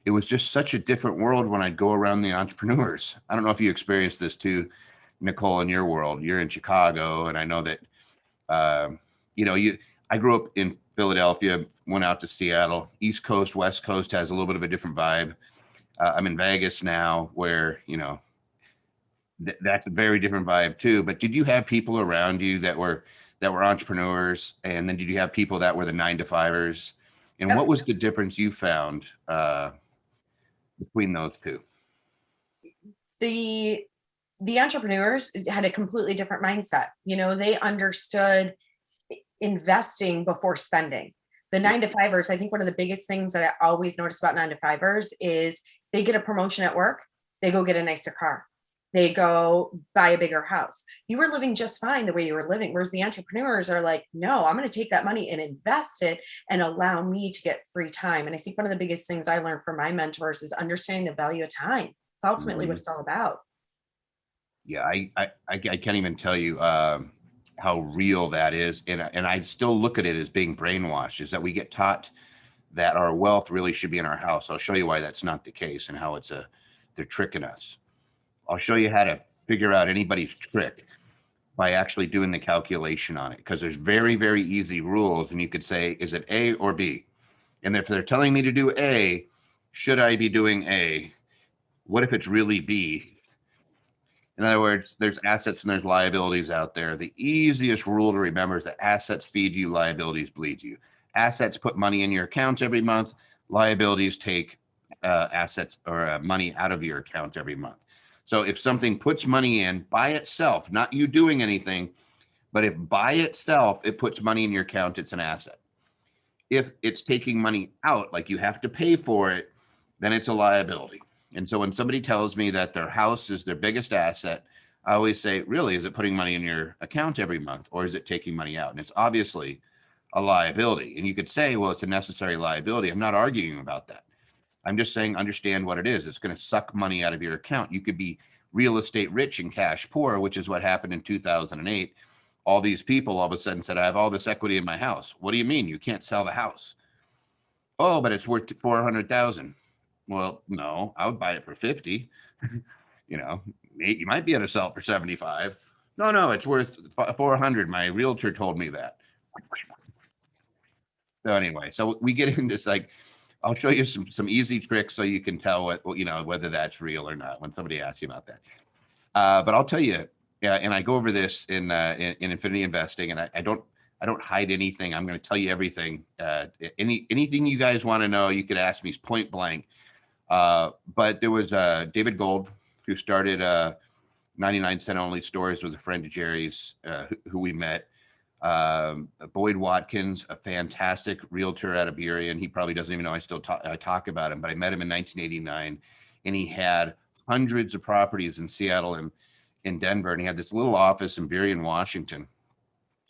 It was just such a different world when I'd go around the entrepreneurs. I don't know if you experienced this too, Nicole, in your world. You're in Chicago, and I know that I grew up in Philadelphia, went out to Seattle. East Coast, West Coast has a little bit of a different vibe. I'm in Vegas now, where that's a very different vibe too. But did you have people around you that that were entrepreneurs, and then did you have people that were the 9-to-5ers? And Yep. what was the difference you found between those two? The entrepreneurs had a completely different mindset. You know, they understood investing before spending. The 9-to-5ers, I think one of the biggest things that I always notice about 9-to-5ers is they get a promotion at work, they go get a nicer car, they go buy a bigger house. You were living just fine the way you were living. Whereas the entrepreneurs are like, no, I'm going to take that money and invest it and allow me to get free time. And I think one of the biggest things I learned from my mentors is understanding the value of time. It's ultimately what it's all about. Yeah, I can't even tell you how real that is, and I still look at it as being brainwashed. Is that we get taught that our wealth really should be in our house. I'll show you why that's not the case and how they're tricking us. I'll show you how to figure out anybody's trick by actually doing the calculation on it, because there's very, very easy rules, and you could say, is it A or B? And if they're telling me to do A, should I be doing A? What if it's really B? In other words, there's assets and there's liabilities out there. The easiest rule to remember is that assets feed you, liabilities bleed you. Assets put money in your account every month. Liabilities take assets or money out of your account every month. So if something puts money in by itself, not you doing anything, but if by itself it puts money in your account, it's an asset. If it's taking money out, like you have to pay for it, then it's a liability. And so when somebody tells me that their house is their biggest asset, I always say, really, is it putting money in your account every month, or is it taking money out? And it's obviously a liability. And you could say, well, it's a necessary liability. I'm not arguing about that. I'm just saying, understand what it is. It's going to suck money out of your account. You could be real estate rich and cash poor, which is what happened in 2008. All these people all of a sudden said, I have all this equity in my house. What do you mean? You can't sell the house. Oh, but it's worth 400,000. Well, no, I would buy it for 50. You know, you might be able to sell it for 75. No, it's worth 400. My realtor told me that. So anyway, so we get into this, like, I'll show you some easy tricks so you can tell whether that's real or not when somebody asks you about that. But I'll tell you, yeah, and I go over this in Infinity Investing, and I don't hide anything. I'm going to tell you everything. Anything you guys want to know, you could ask me point blank. But there was David Gold, who started 99-cent only stores, was a friend of Jerry's, who we met. Boyd Watkins, a fantastic realtor out of Burien. He probably doesn't even know I talk about him, but I met him in 1989, and he had hundreds of properties in Seattle and in Denver, and he had this little office in Burien, Washington.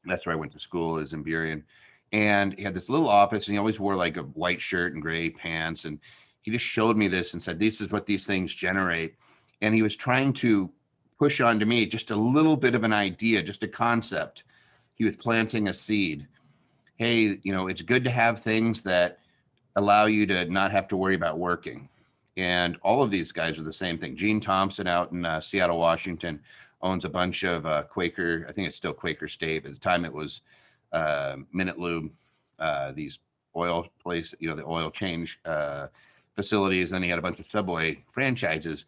That's where I went to school, is in Burien. And he had this little office, and he always wore like a white shirt and gray pants. And he just showed me this and said, this is what these things generate. And he was trying to push onto me just a little bit of an idea, just a concept. He was planting a seed. Hey, it's good to have things that allow you to not have to worry about working. And all of these guys are the same thing. Gene Thompson out in Seattle, Washington, owns a bunch of Quaker, I think it's still Quaker State. At the time it was Minute Lube, these oil place, the oil change facilities. Then he had a bunch of Subway franchises.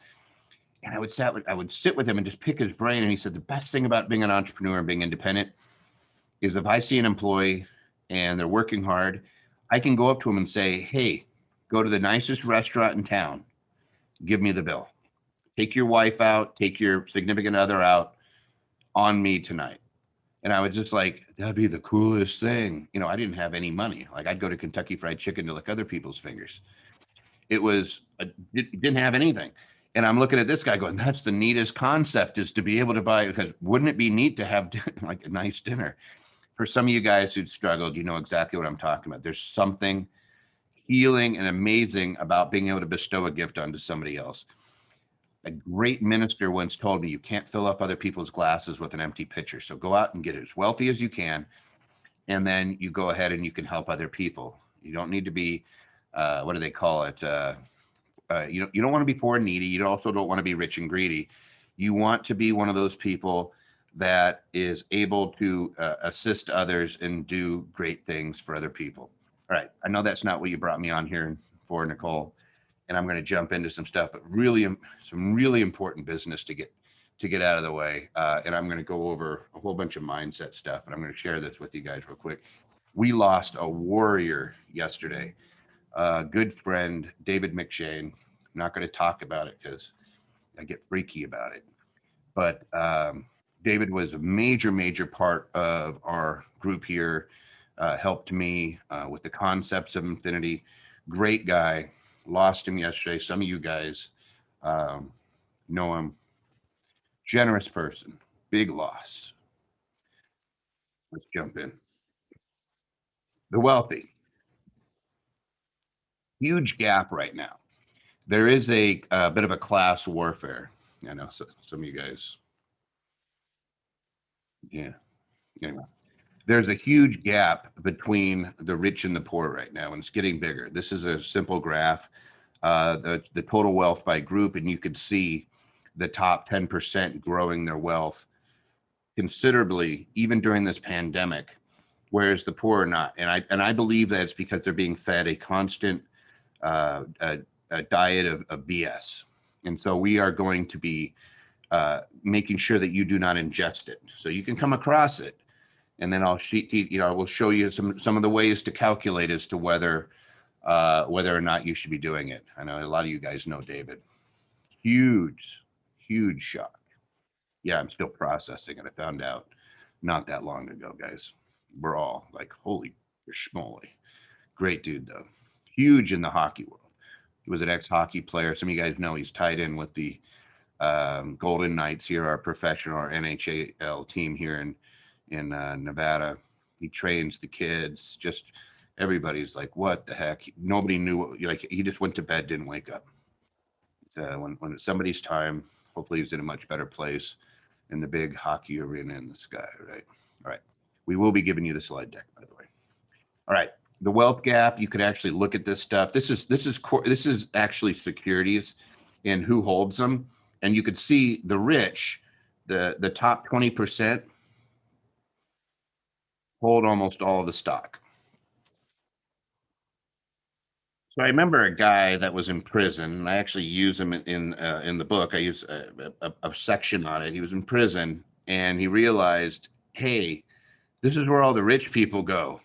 And I would sit with him and just pick his brain. And he said, the best thing about being an entrepreneur and being independent is if I see an employee and they're working hard, I can go up to them and say, hey, go to the nicest restaurant in town. Give me the bill. Take your wife out, take your significant other out on me tonight. And I was just like, that'd be the coolest thing. I didn't have any money. Like, I'd go to Kentucky Fried Chicken to lick other people's fingers. It didn't have anything. And I'm looking at this guy going, that's the neatest concept, is to be able to buy, because wouldn't it be neat to have like a nice dinner? For some of you guys who've struggled, you know exactly what I'm talking about. There's something healing and amazing about being able to bestow a gift onto somebody else. A great minister once told me, you can't fill up other people's glasses with an empty pitcher. So go out and get as wealthy as you can. And then you go ahead and you can help other people. You don't need to be, what do they call it? You don't want to be poor and needy. You also don't want to be rich and greedy. You want to be one of those people that is able to assist others and do great things for other people. All right. I know that's not what you brought me on here for, Nicole, and I'm going to jump into some stuff, but really some really important business to get to get out of the way. And I'm going to go over a whole bunch of mindset stuff, and I'm going to share this with you guys real quick. We lost a warrior yesterday, a good friend, David McShane. I'm not going to talk about it because I get freaky about it. But David was a major part of our group here, helped me with the concepts of infinity. Great guy. Lost him yesterday. Some of you guys know him. Generous person. Big loss. Let's jump in. The wealthy. Huge gap right now. There is a bit of a class warfare. I know some of you guys. Yeah. Anyway, there's a huge gap between the rich and the poor right now, and it's getting bigger. This is a simple graph, the total wealth by group, and you can see the top 10% growing their wealth considerably, even during this pandemic, whereas the poor are not. And I believe that it's because they're being fed a constant a diet of BS. And so we are going to be making sure that you do not ingest it. So you can come across it, and then I'll we'll show you some of the ways to calculate as to whether or not you should be doing it. I know a lot of you guys know David. Huge shock. Yeah, I'm still processing it. I found out not that long ago, guys. We're all like, holy schmoly. Great dude, though. Huge in the hockey world. He was an ex-hockey player. Some of you guys know he's tied in with the Golden Knights here, our professional, our NHL team here in Nevada. He trains the kids. Just everybody's like, what the heck? Nobody knew. Like, he just went to bed, didn't wake up. When it's somebody's time, hopefully he's in a much better place in the big hockey arena in the sky, right? All right. We will be giving you the slide deck, by the way. All right. The wealth gap, you could actually look at this stuff. This is actually securities and who holds them. And you could see the rich, the top 20% hold almost all of the stock. So I remember a guy that was in prison, and I actually use him in the book. I use a section on it. He was in prison, and he realized, hey, this is where all the rich people go.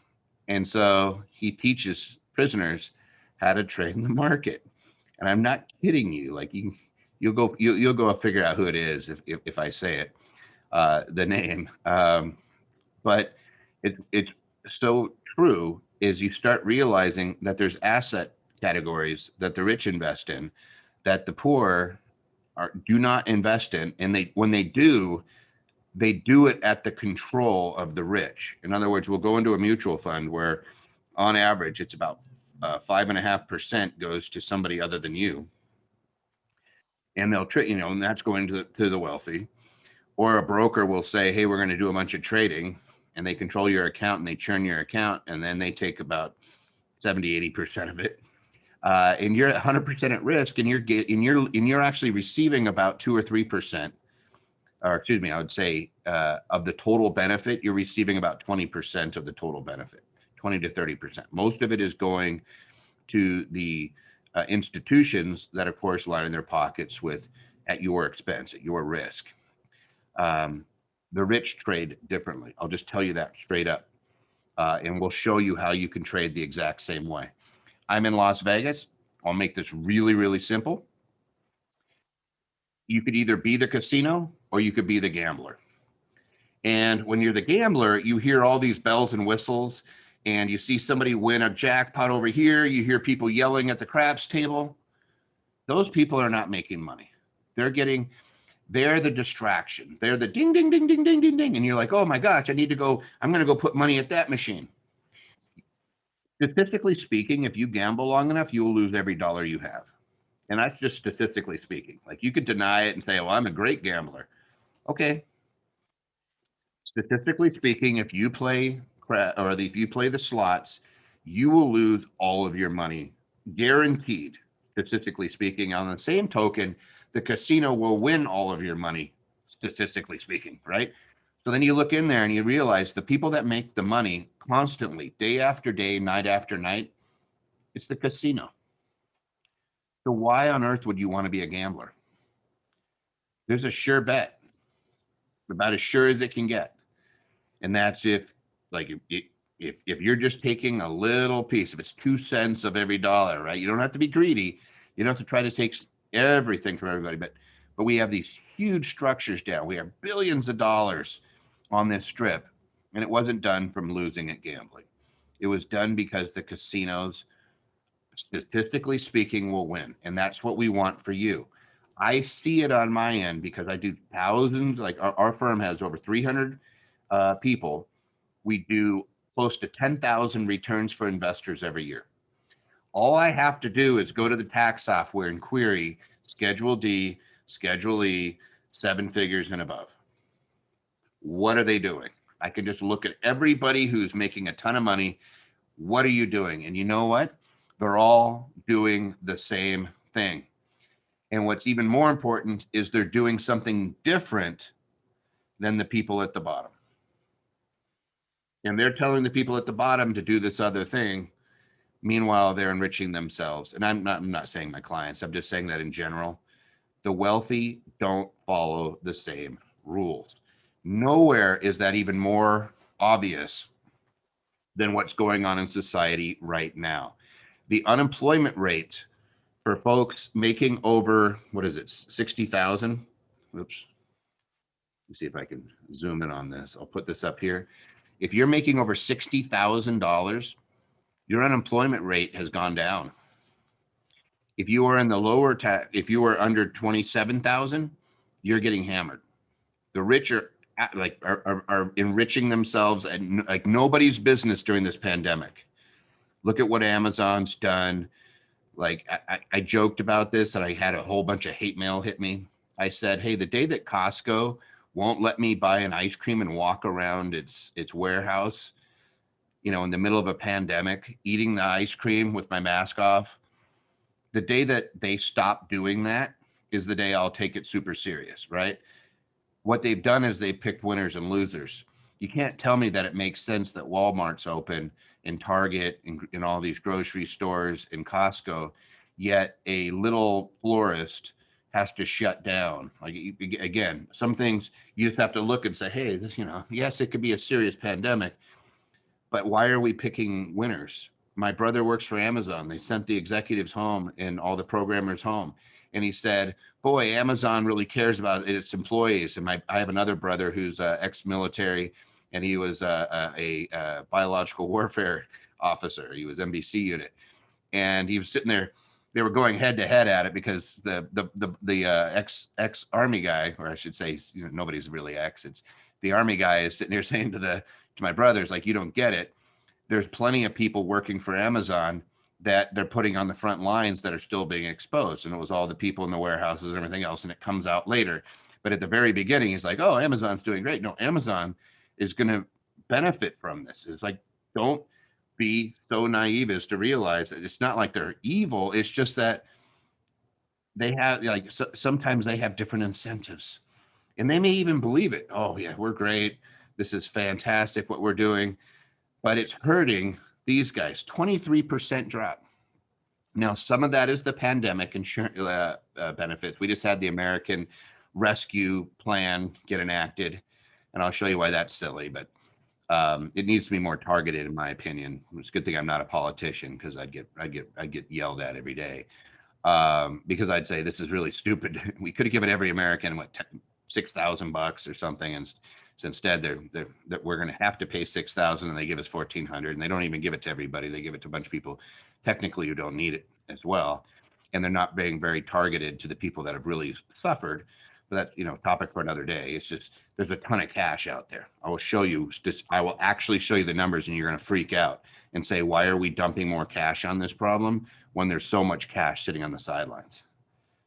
And so he teaches prisoners how to trade in the market. And I'm not kidding you. Like you'll go figure out who it is if I say it, the name. But it's so true is you start realizing that there's asset categories that the rich invest in that the poor do not invest in, and when they do it at the control of the rich. In other words, we'll go into a mutual fund where on average it's about 5.5% goes to somebody other than you, and they'll trade, and that's going to the wealthy. Or a broker will say, hey, we're going to do a bunch of trading, and they control your account and they churn your account, and then they take about 70-80% of it. And you're 100% at risk, and you're actually receiving about 2 or 3%, or excuse me, I would say of the total benefit, you're receiving about 20% of the total benefit, 20 to 30%. Most of it is going to the institutions that, of course, line in their pockets at your expense, at your risk. The rich trade differently. I'll just tell you that straight up. And we'll show you how you can trade the exact same way. I'm in Las Vegas. I'll make this really, really simple. You could either be the casino or you could be the gambler. And when you're the gambler, you hear all these bells and whistles, and you see somebody win a jackpot over here. You hear people yelling at the craps table. Those people are not making money. They're the distraction. They're the ding, ding, ding, ding, ding, ding, ding. And you're like, oh my gosh, I'm going to go put money at that machine. Statistically speaking, if you gamble long enough, you will lose every dollar you have. And that's just statistically speaking. Like, you could deny it and say, well, I'm a great gambler. Okay. Statistically speaking, if you play if you play the slots, you will lose all of your money, guaranteed. Statistically speaking, on the same token, the casino will win all of your money, statistically speaking, right? So then you look in there and you realize the people that make the money constantly, day after day, night after night, it's the casino. So why on earth would you want to be a gambler? There's a sure bet about as sure as it can get. And that's if you're just taking a little piece, if it's 2 cents of every dollar, right? You don't have to be greedy. You don't have to try to take everything from everybody, but we have these huge structures down. We have billions of dollars on this strip, and it wasn't done from losing at gambling. It was done because the casinos, statistically speaking, will win. And that's what we want for you. I see it on my end because I do thousands, like our firm has over 300 people. We do close to 10,000 returns for investors every year. All I have to do is go to the tax software and query Schedule D, Schedule E, 7 figures and above. What are they doing? I can just look at everybody who's making a ton of money. What are you doing? And you know what? They're all doing the same thing. And what's even more important is they're doing something different than the people at the bottom. And they're telling the people at the bottom to do this other thing. Meanwhile, they're enriching themselves. And I'm not saying my clients, I'm just saying that in general. The wealthy don't follow the same rules. Nowhere is that even more obvious than what's going on in society right now. The unemployment rate for folks making over, what is it, 60,000? Oops. Let's see if I can zoom in on this. I'll put this up here. If you're making over $60,000, your unemployment rate has gone down. If you are in the lower tax, if you are under 27,000, you're getting hammered. The rich are enriching themselves and like nobody's business during this pandemic. Look at what Amazon's done. Like I joked about this and I had a whole bunch of hate mail hit me. I said, hey, the day that Costco won't let me buy an ice cream and walk around its warehouse, you know, in the middle of a pandemic, eating the ice cream with my mask off, the day that they stop doing that is the day I'll take it super serious, right? What they've done is they picked winners and losers. You can't tell me that it makes sense that Walmart's open and Target and in all these grocery stores and Costco, yet a little florist has to shut down. Like, again, some things you just have to look and say, hey, this, you know, yes, it could be a serious pandemic, but why are we picking winners? My brother works for Amazon. They sent the executives home and all the programmers home. And he said, boy, Amazon really cares about its employees. And I have another brother who's ex-military, and he was a biological warfare officer. He was NBC unit. And he was sitting there. They were going head to head at it because the ex Army guy, or I should say, you know, nobody's really ex. It's the Army guy is sitting there saying to my brothers, like, you don't get it. There's plenty of people working for Amazon that they're putting on the front lines that are still being exposed. And it was all the people in the warehouses and everything else. And it comes out later. But at the very beginning, it's like, oh, Amazon's doing great. No, Amazon is going to benefit from this. It's like, don't be so naive as to realize that it's not like they're evil. It's just that they have, like, sometimes they have different incentives. And they may even believe it. Oh, yeah, we're great. This is fantastic what we're doing. But it's hurting these guys. 23% drop. Now, some of that is the pandemic insurance benefits. We just had the American Rescue Plan get enacted, and I'll show you why that's silly. But it needs to be more targeted, in my opinion. It's a good thing I'm not a politician because I'd get yelled at every day because I'd say this is really stupid. We could have given every American what $6,000 or something, and instead we're going to have to pay $6,000 and they give us $1,400, and they don't even give it to everybody. They give it to a bunch of people technically who don't need it as well, and they're not being very targeted to the people that have really suffered. But that's, you know, topic for another day. It's just there's a ton of cash out there. I will actually show you the numbers, and you're going to freak out and say, why are we dumping more cash on this problem when there's so much cash sitting on the sidelines?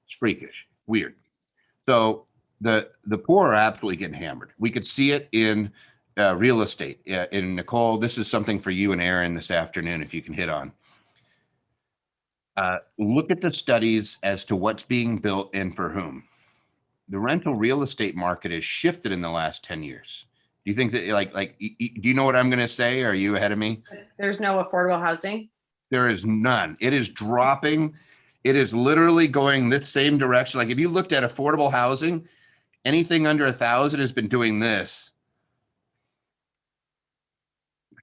It's freakish, weird. So the poor are absolutely getting hammered. We could see it in real estate. And Nicole, this is something for you and Aaron this afternoon, if you can hit on. Look at the studies as to what's being built and for whom. The rental real estate market has shifted in the last 10 years. Do you think that do you know what I'm going to say? Are you ahead of me? There's no affordable housing. There is none. It is dropping. It is literally going this same direction. Like if you looked at affordable housing, Anything under 1,000 has been doing this.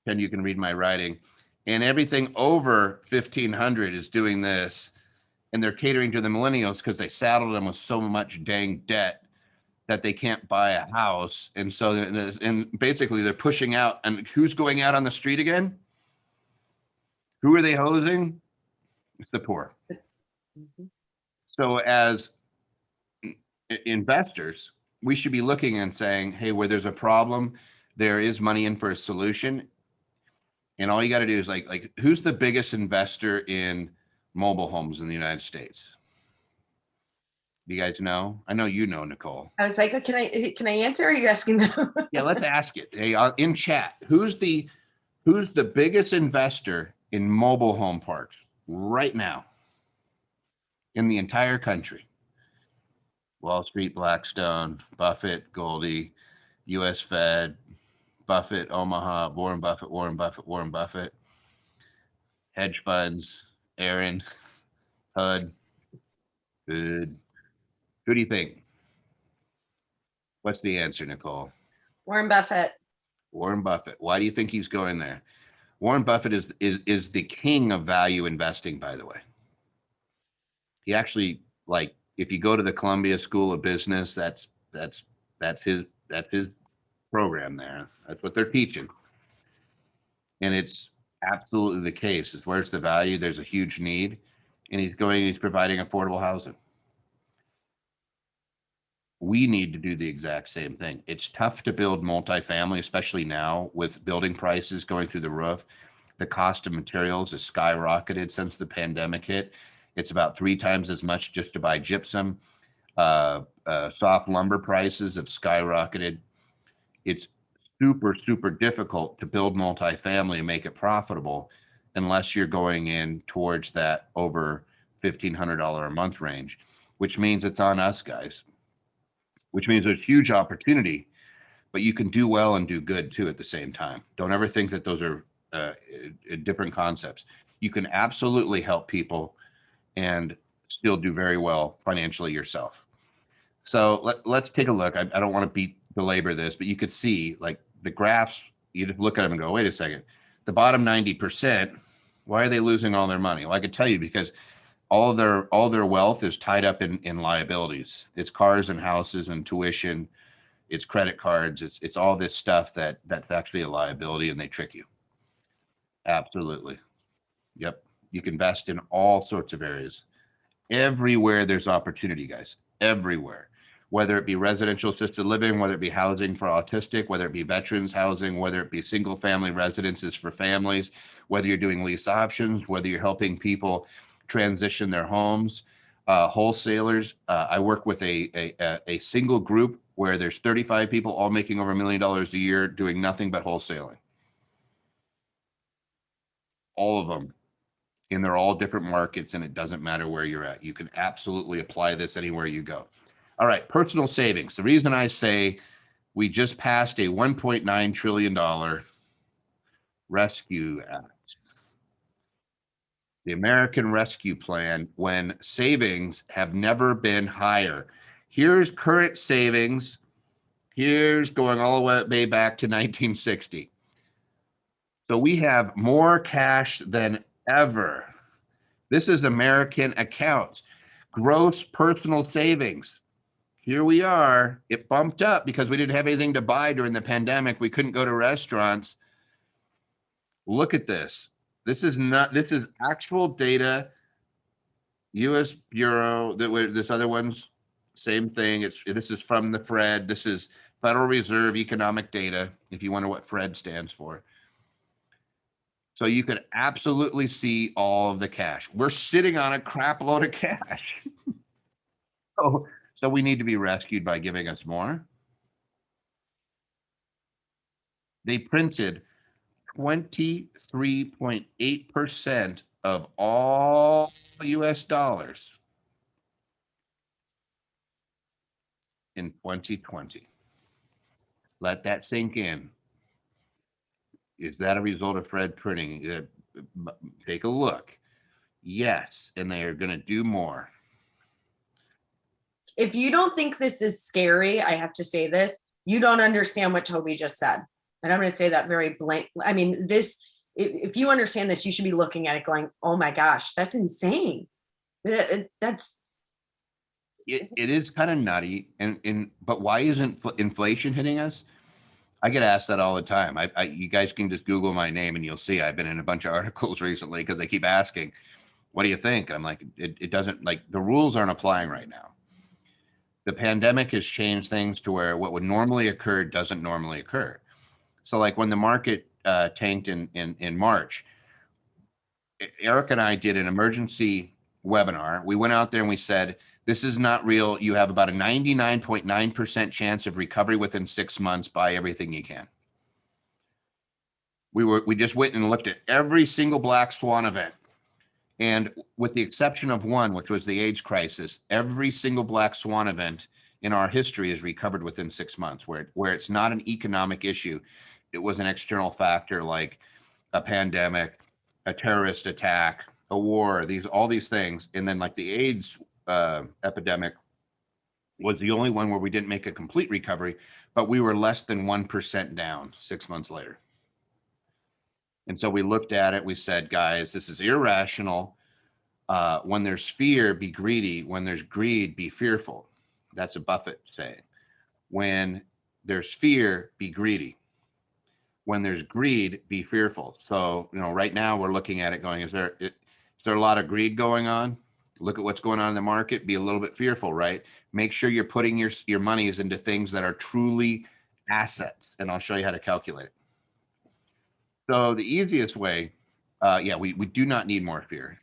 And you can read my writing. And everything over 1,500 is doing this. And they're catering to the millennials because they saddled them with so much dang debt that they can't buy a house. And so, and basically they're pushing out. And who's going out on the street again? Who are they hosing? It's the poor. Mhm. So as investors, we should be looking and saying, hey, where there's a problem, there is money in for a solution. And all you got to do is like, who's the biggest investor in mobile homes in the United States? Do you guys know? I know you know, Nicole. I was like, oh, can I answer? Or are you asking them? Yeah, let's ask it. Hey, in chat, who's the biggest investor in mobile home parks right now in the entire country? Wall Street, Blackstone, Buffett, Goldie, U.S. Fed, Buffett, Omaha, Warren Buffett, Warren Buffett, Warren Buffett, hedge funds, Aaron, HUD, good. Who do you think? What's the answer, Nicole? Warren Buffett. Warren Buffett. Why do you think he's going there? Warren Buffett is the king of value investing, by the way. He actually, like, if you go to the Columbia School of Business, that's his program there. That's what they're teaching. And it's absolutely the case. It's where's the value? There's a huge need. And he's providing affordable housing. We need to do the exact same thing. It's tough to build multifamily, especially now with building prices going through the roof. The cost of materials has skyrocketed since the pandemic hit. It's about 3 times as much just to buy gypsum. Soft lumber prices have skyrocketed. It's super, super difficult to build multifamily and make it profitable unless you're going in towards that over $1,500 a month range, which means it's on us, guys, which means there's huge opportunity, but you can do well and do good too at the same time. Don't ever think that those are different concepts. You can absolutely help people and still do very well financially yourself. So let's take a look. I don't want to belabor this, but you could see like the graphs, you just look at them and go, wait a second, the bottom 90%, why are they losing all their money? Well, I could tell you because all their wealth is tied up in liabilities. It's cars and houses and tuition, it's credit cards, it's all this stuff that's actually a liability, and they trick you. Absolutely. Yep. You can invest in all sorts of areas. Everywhere there's opportunity, guys. Everywhere. Whether it be residential assisted living, whether it be housing for autistic, whether it be veterans housing, whether it be single family residences for families, whether you're doing lease options, whether you're helping people transition their homes, wholesalers. I work with a single group where there's 35 people all making over $1 million a year doing nothing but wholesaling. All of them. And they're all different markets, and it doesn't matter where you're at. You can absolutely apply this anywhere you go. All right, personal savings. The reason I say we just passed a $1.9 trillion Rescue Act, the American Rescue Plan, when savings have never been higher. Here's current savings. Here's going all the way back to 1960. So we have more cash than ever. This is American accounts. Gross personal savings. Here we are. It bumped up because we didn't have anything to buy during the pandemic. We couldn't go to restaurants. Look at this. This is actual data. US Bureau, this other one's same thing. This is from the Fed. This is Federal Reserve economic data, if you wonder what Fred stands for. So you could absolutely see all of the cash. We're sitting on a crap load of cash. So we need to be rescued by giving us more. They printed 23.8% of all US dollars in 2020. Let that sink in. Is that a result of Fred printing? Take a look. Yes, and they are going to do more. If you don't think this is scary, I have to say this, you don't understand what Toby just said. And I'm going to say that very blank. I mean, this, if you understand this, you should be looking at it going, oh my gosh, that's insane. That's, It is kind of nutty. But why isn't inflation hitting us? I get asked that all the time. You guys can just Google my name and you'll see I've been in a bunch of articles recently because they keep asking, what do you think? And I'm like, it doesn't, like, the rules aren't applying right now. The pandemic has changed things to where what would normally occur doesn't normally occur. So like when the market tanked in March, Eric and I did an emergency webinar. We went out there and we said, this is not real. You have about a 99.9% chance of recovery within 6 months. Buy everything you can. We just went and looked at every single black swan event. And with the exception of one, which was the AIDS crisis, every single black swan event in our history is recovered within 6 months, where it's not an economic issue. It was an external factor like a pandemic, a terrorist attack, a war, all these things. And then like the AIDS epidemic was the only one where we didn't make a complete recovery, but we were less than 1% down 6 months later. And so we looked at it, we said, guys, this is irrational. When there's fear, be greedy. When there's greed, be fearful. That's a Buffett saying. When there's fear, be greedy. When there's greed, be fearful. So, right now we're looking at it going, is there a lot of greed going on? Look at what's going on in the market, be a little bit fearful, right? Make sure you're putting your monies into things that are truly assets. And I'll show you how to calculate it. So the easiest way, we do not need more fear.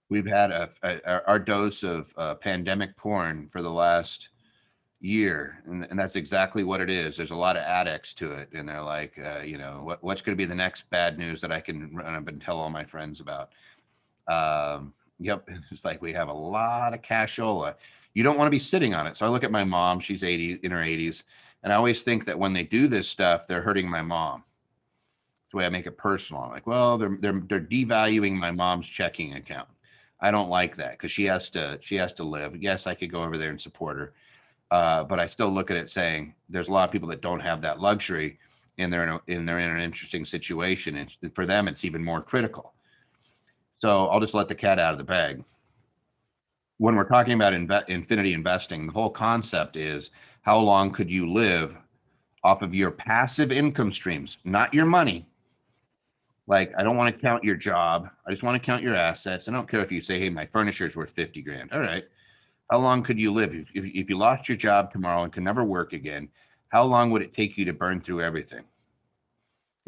We've had our dose of pandemic porn for the last year, and that's exactly what it is. There's a lot of addicts to it, and they're like, what's going to be the next bad news that I can run up and tell all my friends about? Yep, it's like we have a lot of cashola. You don't want to be sitting on it. So I look at my mom; she's in her 80s, and I always think that when they do this stuff, they're hurting my mom. That's the way I make it personal. I'm like, well, they're devaluing my mom's checking account. I don't like that because she has to live. Yes, I could go over there and support her. But I still look at it saying there's a lot of people that don't have that luxury and they're in an interesting situation. And for them, it's even more critical. So I'll just let the cat out of the bag. When we're talking about infinity investing, the whole concept is how long could you live off of your passive income streams, not your money. Like, I don't want to count your job. I just want to count your assets. I don't care if you say, hey, my furniture's worth 50 grand. All right. How long could you live? If you lost your job tomorrow and can never work again, how long would it take you to burn through everything?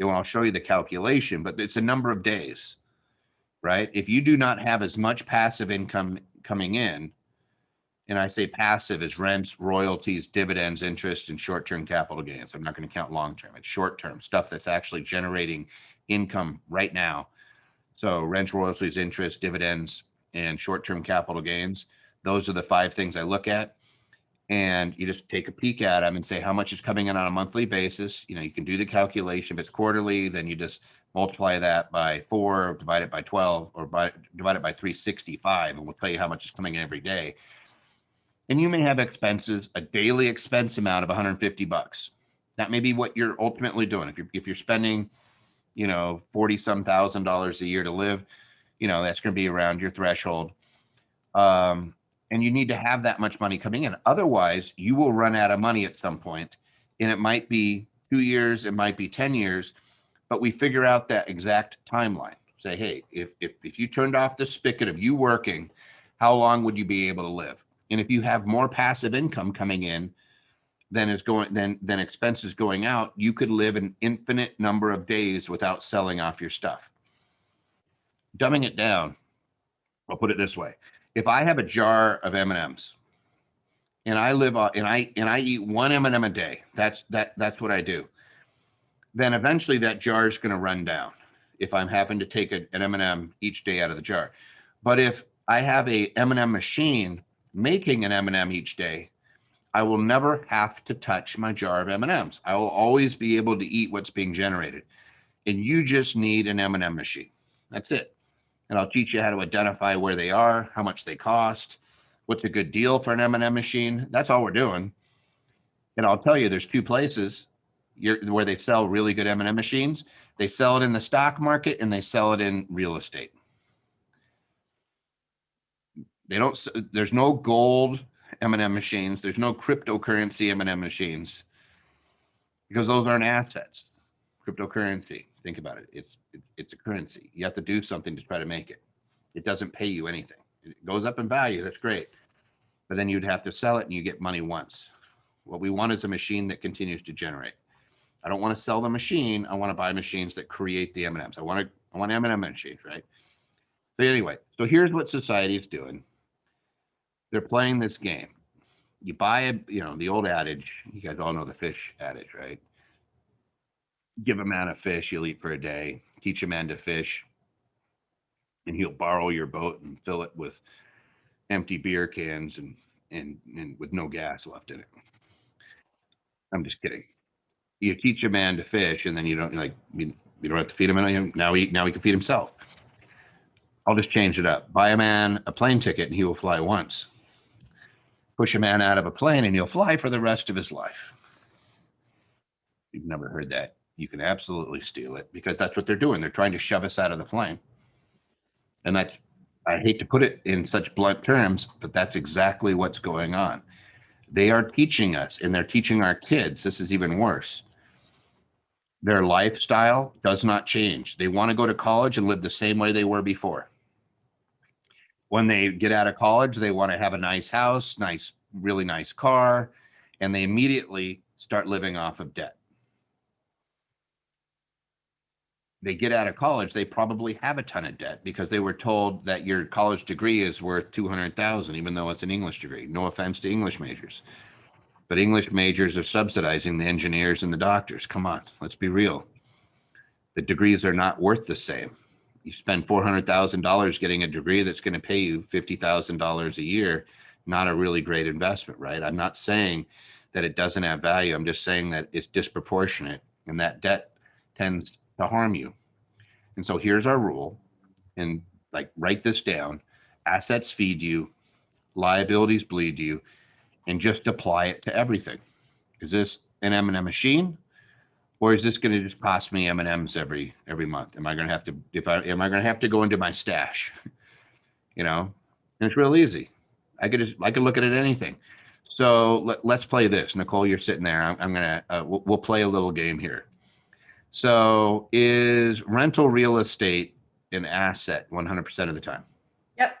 Well, I'll show you the calculation, but it's a number of days, right? If you do not have as much passive income coming in, and I say passive is rents, royalties, dividends, interest, and short-term capital gains. I'm not going to count long-term. It's short-term stuff that's actually generating income right now. So rents, royalties, interest, dividends, and short-term capital gains. Those are the 5 things I look at. And you just take a peek at them and say how much is coming in on a monthly basis. You can do the calculation. If it's quarterly, then you just multiply that by 4, divide it by 12, or divide it by 365, and we'll tell you how much is coming in every day. And you may have expenses, a daily expense amount of $150. That may be what you're ultimately doing. If you're spending, $40-some thousand a year to live, that's going to be around your threshold. And you need to have that much money coming in. Otherwise, you will run out of money at some point. And it might be 2 years, it might be 10 years, but we figure out that exact timeline. Say, hey, if you turned off the spigot of you working, how long would you be able to live? And if you have more passive income coming in than expenses going out, you could live an infinite number of days without selling off your stuff. Dumbing it down, I'll put it this way. If I have a jar of M&Ms and I live and I eat one M&M a day, that's what I do. Then eventually that jar is going to run down if I'm having to take an M&M each day out of the jar. But if I have a M&M machine making an M&M each day, I will never have to touch my jar of M&Ms. I will always be able to eat what's being generated. And you just need an M&M machine. That's it. And I'll teach you how to identify where they are, how much they cost, What's a good deal for an M&M machine? That's all we're doing. And I'll tell you, there's two places where they sell really good M&M machines. They sell it in the stock market and they sell it in real estate. They don't, there's no gold M&M machines. There's no cryptocurrency M&M machines because those aren't assets. Cryptocurrency, think about it. It's a currency. You have to do something to try to make it. It doesn't pay you anything. It goes up in value. That's great. But then you'd have to sell it and you get money once. What we want is a machine that continues to generate. I don't want to sell the machine. I want to buy machines that create the M&Ms. I want M&M machines, right? So anyway, so here's what society is doing. They're playing this game. You buy the old adage, you guys all know the fish adage, right? Give a man a fish, he'll eat for a day. Teach a man to fish, and he'll borrow your boat and fill it with empty beer cans and with no gas left in it. I'm just kidding. You teach a man to fish, and then you don't have to feed him. Now he can feed himself. I'll just change it up. Buy a man a plane ticket, and he will fly once. Push a man out of a plane, and he'll fly for the rest of his life. You've never heard that. You can absolutely steal it because that's what they're doing. They're trying to shove us out of the plane. And I hate to put it in such blunt terms, but that's exactly what's going on. They are teaching us, and they're teaching our kids. This is even worse. Their lifestyle does not change. They want to go to college and live the same way they were before. When they get out of college, they want to have a nice house, really nice car, and they immediately start living off of debt. They get out of college, they probably have a ton of debt because they were told that your college degree is worth $200,000, even though it's an English degree. No offense to English majors, but English majors are subsidizing the engineers and the doctors. Come on, let's be real. The degrees are not worth the same. You spend $400,000 getting a degree that's going to pay you $50,000 a year. Not a really great investment, right? I'm not saying that it doesn't have value. I'm just saying that it's disproportionate, and that debt tends to harm you. And so here's our rule, and write this down. Assets feed you, liabilities bleed you, and just apply it to everything. Is this an M&M machine, or is this going to just cost me M&Ms every month? Am I going to have to go into my stash? And it's real easy. I could look at it anything. So let's play this. Nicole, you're sitting there. I'm gonna we'll play a little game here. So is rental real estate an asset 100% of the time? Yep.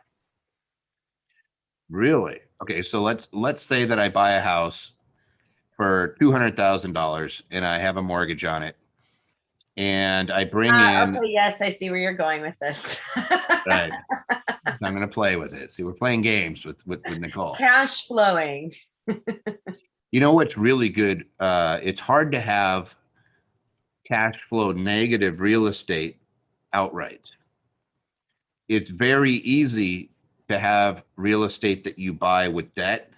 Really? Okay, so let's say that I buy a house for $200,000 and I have a mortgage on it, and I bring in. Okay, yes, I see where you're going with this. Right. So I'm going to play with it. See, we're playing games with Nicole. Cash flowing. You know what's really good? It's hard to have cash flow negative real estate outright. It's very easy to have real estate that you buy with debt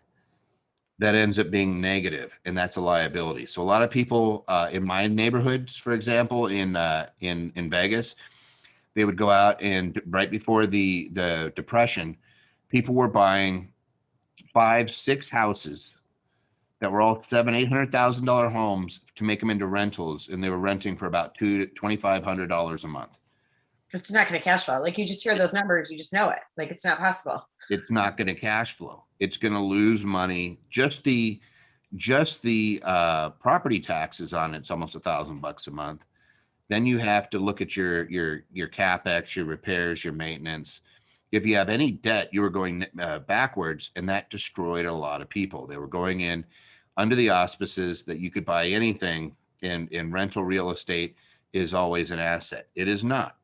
that ends up being negative, and that's a liability. So a lot of people in my neighborhoods, for example, in Vegas, they would go out, and right before the Depression, people were buying 5-6 houses that were all $700,000-$800,000 homes to make them into rentals, and they were renting for about $2,500 a month. It's not going to cash flow. Like, you just hear those numbers, you just know it. Like, it's not possible. It's not going to cash flow. It's going to lose money. Just the property taxes on it's almost $1,000 a month. Then you have to look at your CapEx, your repairs, your maintenance. If you have any debt, you were going backwards, and that destroyed a lot of people. They were going in under the auspices that you could buy anything, and rental real estate is always an asset. It is not.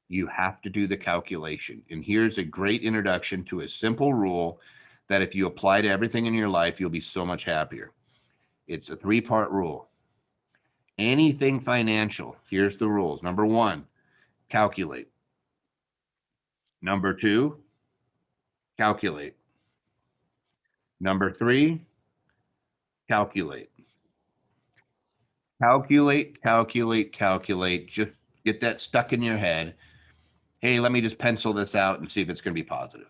You have to do the calculation. And here's a great introduction to a simple rule that if you apply to everything in your life, you'll be so much happier. It's a 3-part rule. Anything financial, here's the rules. Number 1, calculate. Number 2, calculate. Number 3, calculate. Calculate, calculate, calculate. Just get that stuck in your head. Hey, let me just pencil this out and see if it's going to be positive.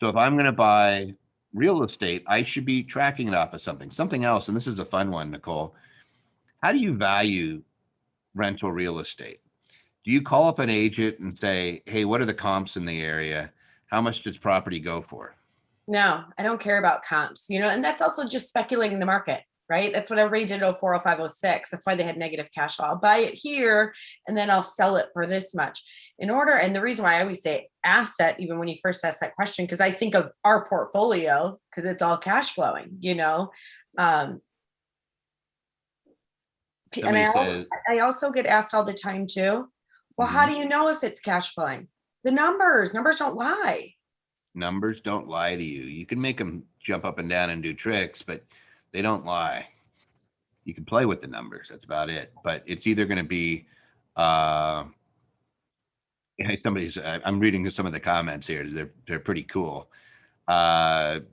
So if I'm going to buy real estate, I should be tracking it off of something else. And this is a fun one, Nicole. How do you value rental real estate? Do you call up an agent and say, hey, what are the comps in the area? How much does property go for? No, I don't care about comps, and that's also just speculating the market, right? That's what everybody did in 04, 05, 06. That's why they had negative cash flow. I'll buy it here and then I'll sell it for this much. And the reason why I always say asset, even when you first ask that question, because I think of our portfolio, because it's all cash flowing, Um, and Somebody says, I also get asked all the time too, well, how do you know if it's cash flowing? The numbers don't lie. numbers don't lie to you. You can make them jump up and down and do tricks, but they don't lie. You can play with the numbers. That's about it. But it's either going to be, I'm reading some of the comments here. They're pretty cool. Do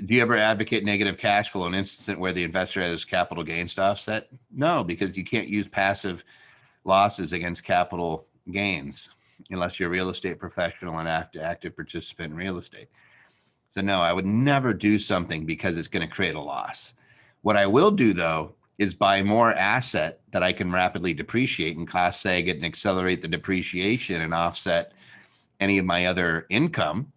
you ever advocate negative cash flow in an instance where the investor has capital gains to offset? No, because you can't use passive losses against capital gains unless you're a real estate professional and active participant in real estate. So no, I would never do something because it's going to create a loss. What I will do though is buy more asset that I can rapidly depreciate and cost seg it and accelerate the depreciation and offset any of my other income.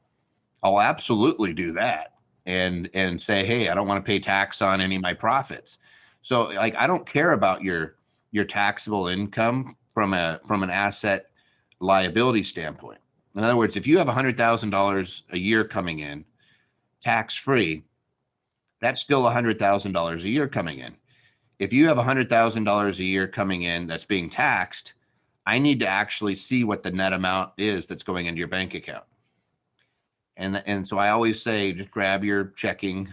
I'll absolutely do that and say, hey, I don't want to pay tax on any of my profits. So like, I don't care about your taxable income from an asset liability standpoint. In other words, if you have $100,000 a year coming in tax free, that's still $100,000 a year coming in. If you have $100,000 a year coming in that's being taxed, I need to actually see what the net amount is that's going into your bank account. And so I always say, just grab your checking.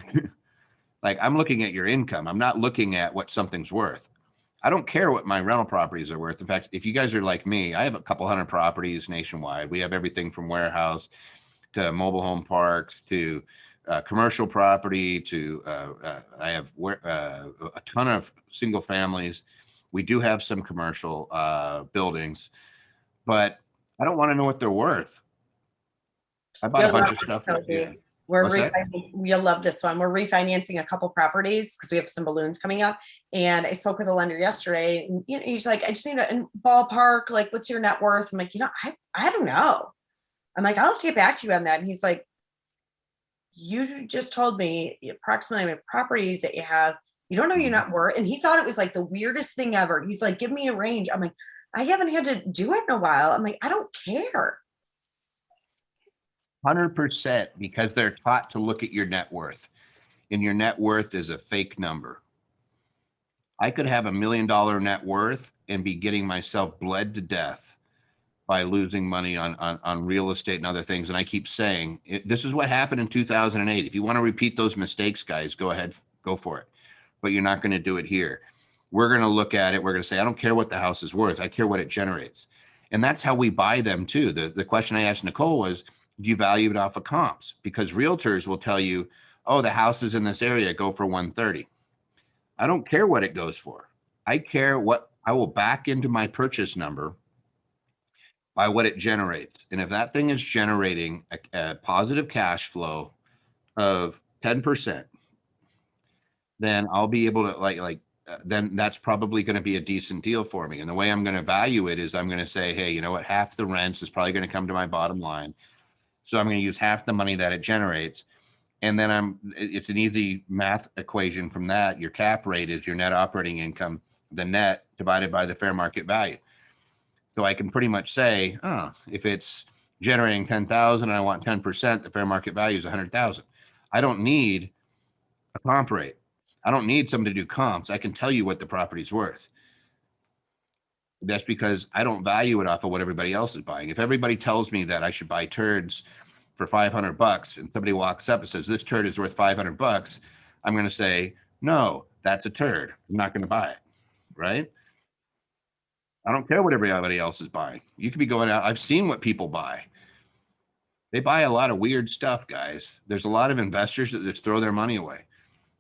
Like, I'm looking at your income. I'm not looking at what something's worth. I don't care what my rental properties are worth. In fact, if you guys are like me, I have a couple hundred properties nationwide. We have everything from warehouse to mobile home parks to commercial property to I have a ton of single families. We do have some commercial buildings, but I don't want to know what they're worth. I bought a bunch of stuff. Yeah. You'll love this one. We're refinancing a couple properties because we have some balloons coming up. And I spoke with a lender yesterday, and he's like, I just need a ballpark. Like, what's your net worth? I'm like, I don't know. I'm like, I'll have to get back to you on that. And he's like, you just told me approximately how many properties that you have. You don't know your net worth. And he thought it was like the weirdest thing ever. He's like, give me a range. I'm like, I haven't had to do it in a while. I'm like, I don't care. 100%, because they're taught to look at your net worth, and your net worth is a fake number. I could have $1 million net worth and be getting myself bled to death by losing money on real estate and other things. And I keep saying, this is what happened in 2008. If you want to repeat those mistakes, guys, go ahead, go for it. But you're not going to do it here. We're going to look at it. We're going to say, I don't care what the house is worth. I care what it generates. And that's how we buy them too. The question I asked Nicole was, do you value it off of comps? Because realtors will tell you, oh, the houses in this area go for 130. I don't care what it goes for. I care what I will back into my purchase number by what it generates. And if that thing is generating a positive cash flow of 10%, then I'll be able to then that's probably going to be a decent deal for me. And the way I'm going to value it is I'm going to say, hey, you know what? Half the rents is probably going to come to my bottom line. So I'm going to use half the money that it generates. And then it's an easy math equation from that. Your cap rate is your net operating income, the net divided by the fair market value. So I can pretty much say, oh, if it's generating 10,000 and I want 10%, the fair market value is 100,000. I don't need a comp rate. I don't need someone to do comps. I can tell you what the property's worth. That's because I don't value it off of what everybody else is buying. If everybody tells me that I should buy turds for $500 and somebody walks up and says, this turd is worth $500, I'm going to say, no, that's a turd. I'm not going to buy it. Right? I don't care what everybody else is buying. You could be going out. I've seen what people buy. They buy a lot of weird stuff, guys. There's a lot of investors that just throw their money away.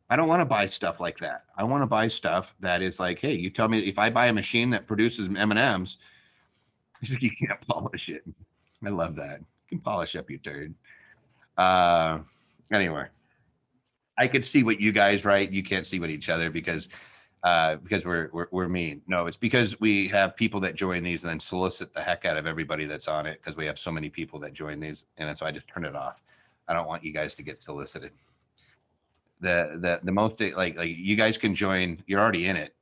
I don't want to buy stuff like that. I want to buy stuff that is like, hey, you tell me if I buy a machine that produces M&Ms, you can't polish it. I love that. You can polish up your turd. Anyway, I could see what you guys write. You can't see what each other because we're mean. No, it's because we have people that join these and then solicit the heck out of everybody that's on it because we have so many people that join these, and so I just turn it off. I don't want you guys to get solicited. The most like you guys can join. You're already in it.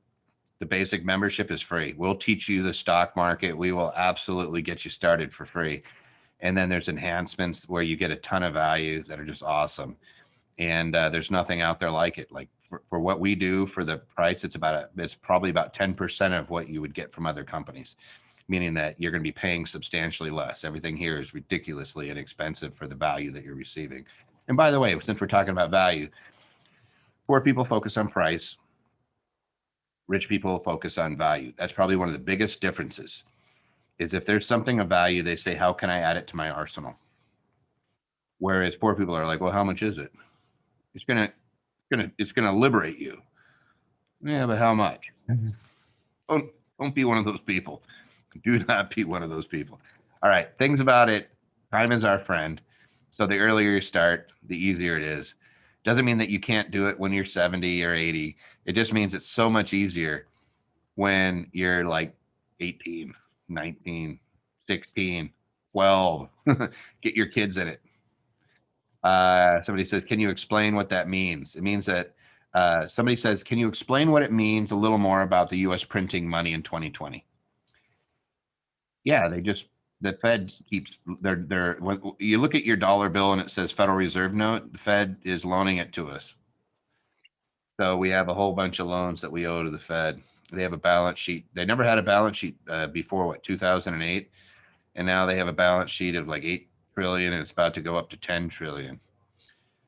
The basic membership is free. We'll teach you the stock market. We will absolutely get you started for free. And then there's enhancements where you get a ton of value that are just awesome. And there's nothing out there like it. Like for what we do for the price, it's probably about 10% of what you would get from other companies, meaning that you're going to be paying substantially less. Everything here is ridiculously inexpensive for the value that you're receiving. And by the way, since we're talking about value, poor people focus on price. Rich people focus on value. That's probably one of the biggest differences is if there's something of value, they say, how can I add it to my arsenal? Whereas poor people are like, well, how much is it? It's gonna liberate you. Yeah, but how much? Don't be one of those people. Do not be one of those people. All right, things about it. Time is our friend. So the earlier you start, the easier it is. Doesn't mean that you can't do it when you're 70 or 80. It just means it's so much easier when you're like 18, 19, 16, 12. Get your kids in it. Somebody says, can you explain what that means? It means that somebody says, can you explain what it means a little more about the US printing money in 2020? Yeah, the Fed keeps when you look at your dollar bill and it says Federal Reserve note, the Fed is loaning it to us. So we have a whole bunch of loans that we owe to the Fed. They have a balance sheet. They never had a balance sheet before 2008. And now they have a balance sheet of like 8 trillion and it's about to go up to 10 trillion.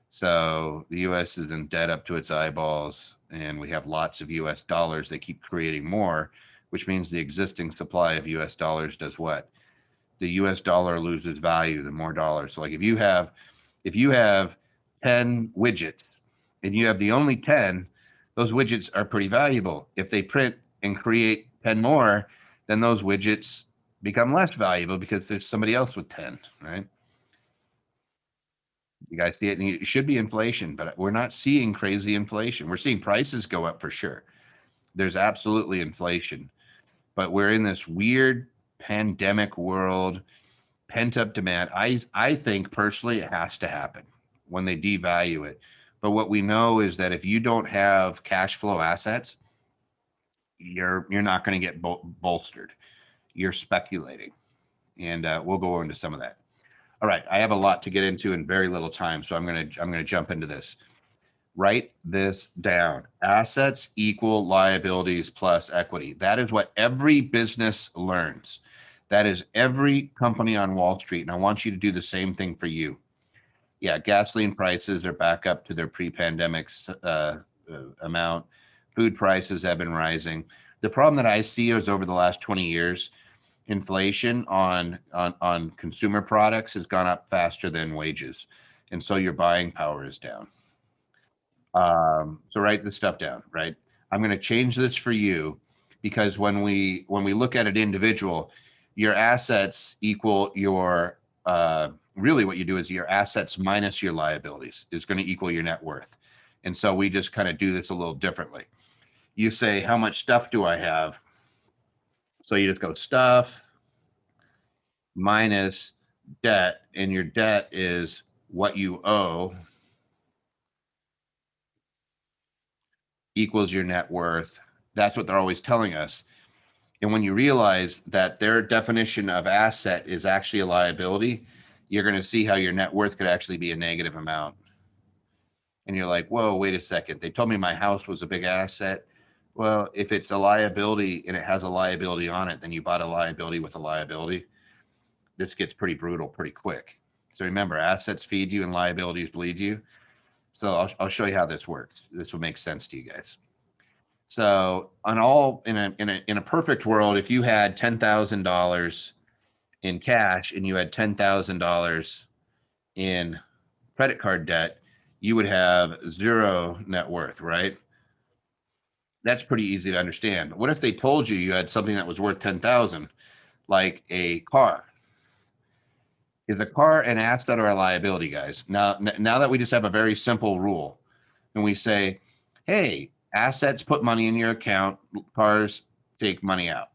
So the US is in debt up to its eyeballs and we have lots of US dollars. They keep creating more, which means the existing supply of US dollars does what? The US dollar loses value the more dollars. So like if you have 10 widgets and you have the only 10, those widgets are pretty valuable. If they print and create 10 more, then those widgets become less valuable because there's somebody else with 10, right? You guys see it, and it should be inflation, but we're not seeing crazy inflation. We're seeing prices go up for sure. There's absolutely inflation, but we're in this weird pandemic world, pent up demand. I think personally it has to happen when they devalue it. But what we know is that if you don't have cash flow assets, you're not going to get bolstered. You're speculating, and we'll go into some of that. All right, I have a lot to get into in very little time, so I'm gonna jump into this. Write this down. Assets equal liabilities plus equity. That is what every business learns. That is every company on Wall Street, and I want you to do the same thing for you. Yeah, gasoline prices are back up to their pre-pandemic amount. Food prices have been rising. The problem that I see is over the last 20 years, inflation on consumer products has gone up faster than wages, and so your buying power is down. So write this stuff down, right? I'm going to change this for you because when we look at an individual, your assets equal your really what you do is your assets minus your liabilities is going to equal your net worth. And so we just kind of do this a little differently. You say, how much stuff do I have? So you just go stuff minus debt, and your debt is what you owe equals your net worth. That's what they're always telling us. And when you realize that their definition of asset is actually a liability, you're going to see how your net worth could actually be a negative amount. And you're like, whoa, wait a second. They told me my house was a big asset. Well, if it's a liability and it has a liability on it, then you bought a liability with a liability. This gets pretty brutal pretty quick. So remember, assets feed you and liabilities bleed you. So I'll show you how this works. This will make sense to you guys. So in a perfect world, if you had $10,000 in cash and you had $10,000 in credit card debt, you would have zero net worth, right? That's pretty easy to understand. What if they told you you had something that was worth 10,000, like a car? Is a car an asset or a liability, guys? Now that we just have a very simple rule and we say, hey, assets put money in your account, cars take money out.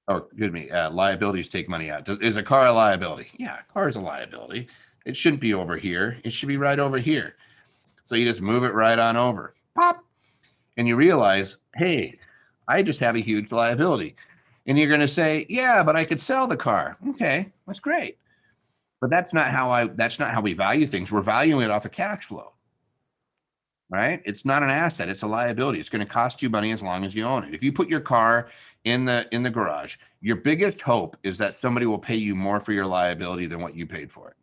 Or excuse me, liabilities take money out. Is a car a liability? Yeah, a car is a liability. It shouldn't be over here. It should be right over here. So you just move it right on over. Pop. And you realize, hey, I just have a huge liability. And you're going to say, yeah, but I could sell the car. Okay, that's great. But that's not how we value things. We're valuing it off of cash flow. Right? It's not an asset, it's a liability. It's going to cost you money as long as you own it. If you put your car in the garage, your biggest hope is that somebody will pay you more for your liability than what you paid for it.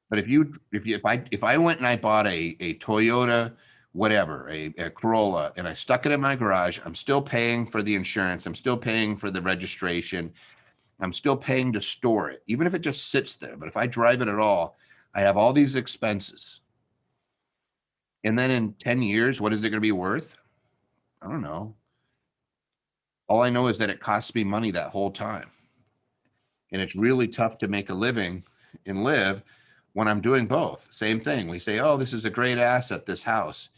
But if I went and I bought a Toyota, whatever, a Corolla, and I stuck it in my garage, I'm still paying for the insurance, I'm still paying for the registration, I'm still paying to store it, even if it just sits there. But if I drive it at all, I have all these expenses. And then in 10 years, what is it going to be worth? I don't know. All I know is that it costs me money that whole time. And it's really tough to make a living and live when I'm doing both. Same thing. We say, oh, this is a great asset, this house.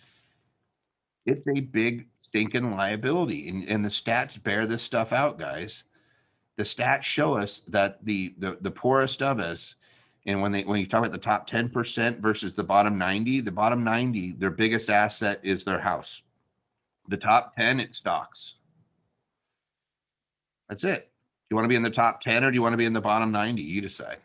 It's a big stinking liability. And the stats bear this stuff out, guys. The stats show us that the poorest of us, and when you talk about the top 10% versus the bottom 90, the bottom 90, their biggest asset is their house. The top 10, it's stocks. That's it. Do you want to be in the top 10 or do you want to be in the bottom 90? You decide.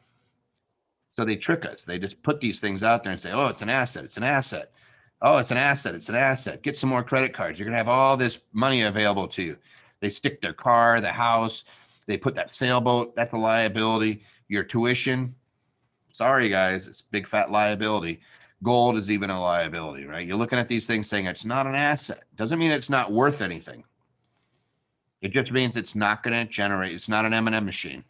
So they trick us. They just put these things out there and say, oh, it's an asset. It's an asset. Oh, it's an asset. It's an asset. Get some more credit cards. You're going to have all this money available to you. They stick their car, the house. They put that sailboat. That's a liability. Your tuition. Sorry, guys. It's big fat liability. Gold is even a liability, right? You're looking at these things saying it's not an asset. Doesn't mean it's not worth anything. It just means it's not going to generate. It's not an M&M machine.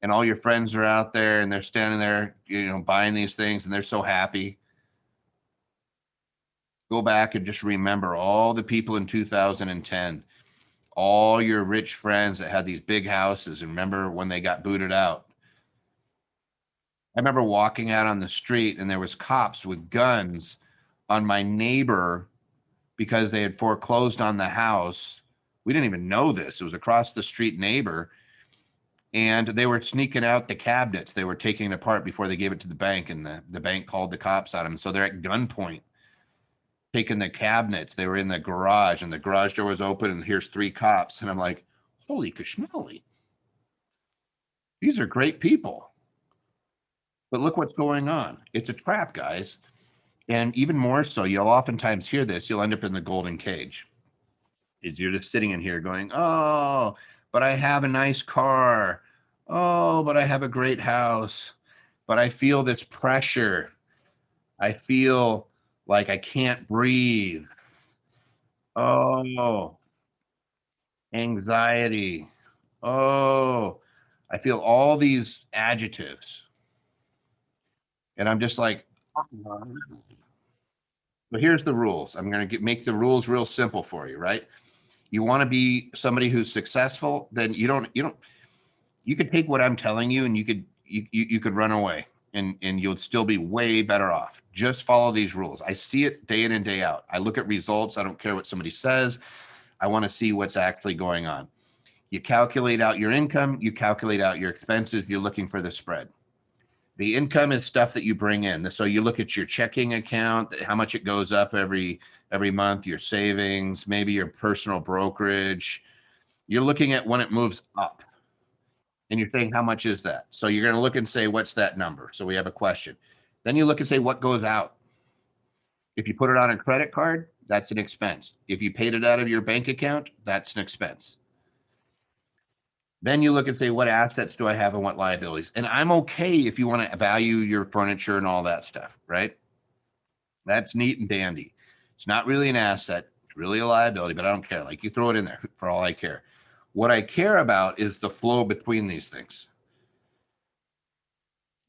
And all your friends are out there and they're standing there, buying these things and they're so happy. Go back and just remember all the people in 2010, all your rich friends that had these big houses. And remember when they got booted out. I remember walking out on the street and there was cops with guns on my neighbor because they had foreclosed on the house. We didn't even know this. It was across the street neighbor. And they were sneaking out the cabinets. They were taking it apart before they gave it to the bank. And the bank called the cops on them. So they're at gunpoint, taking the cabinets. They were in the garage and the garage door was open and here's 3 cops. And I'm like, holy kashmali. These are great people. But look what's going on. It's a trap, guys. And even more so, you'll oftentimes hear this. You'll end up in the golden cage. Is you're just sitting in here going, oh, but I have a nice car. Oh, but I have a great house. But I feel this pressure. I feel like I can't breathe. Oh, anxiety. Oh, I feel all these adjectives. And I'm just like, but here's the rules. I'm going to make the rules real simple for you, right? You want to be somebody who's successful, then you could take what I'm telling you and you could run away and you'll still be way better off. Just follow these rules. I see it day in and day out. I look at results. I don't care what somebody says. I want to see what's actually going on. You calculate out your income, you calculate out your expenses, you're looking for the spread. The income is stuff that you bring in. So you look at your checking account, how much it goes up every month, your savings, maybe your personal brokerage. You're looking at when it moves up. And you're saying, how much is that? So you're going to look and say, what's that number? So we have a question. Then you look and say, what goes out? If you put it on a credit card, that's an expense. If you paid it out of your bank account, that's an expense. Then you look and say, what assets do I have and what liabilities? And I'm okay if you want to value your furniture and all that stuff, right? That's neat and dandy. It's not really an asset. It's really a liability, but I don't care. Like, you throw it in there for all I care. What I care about is the flow between these things.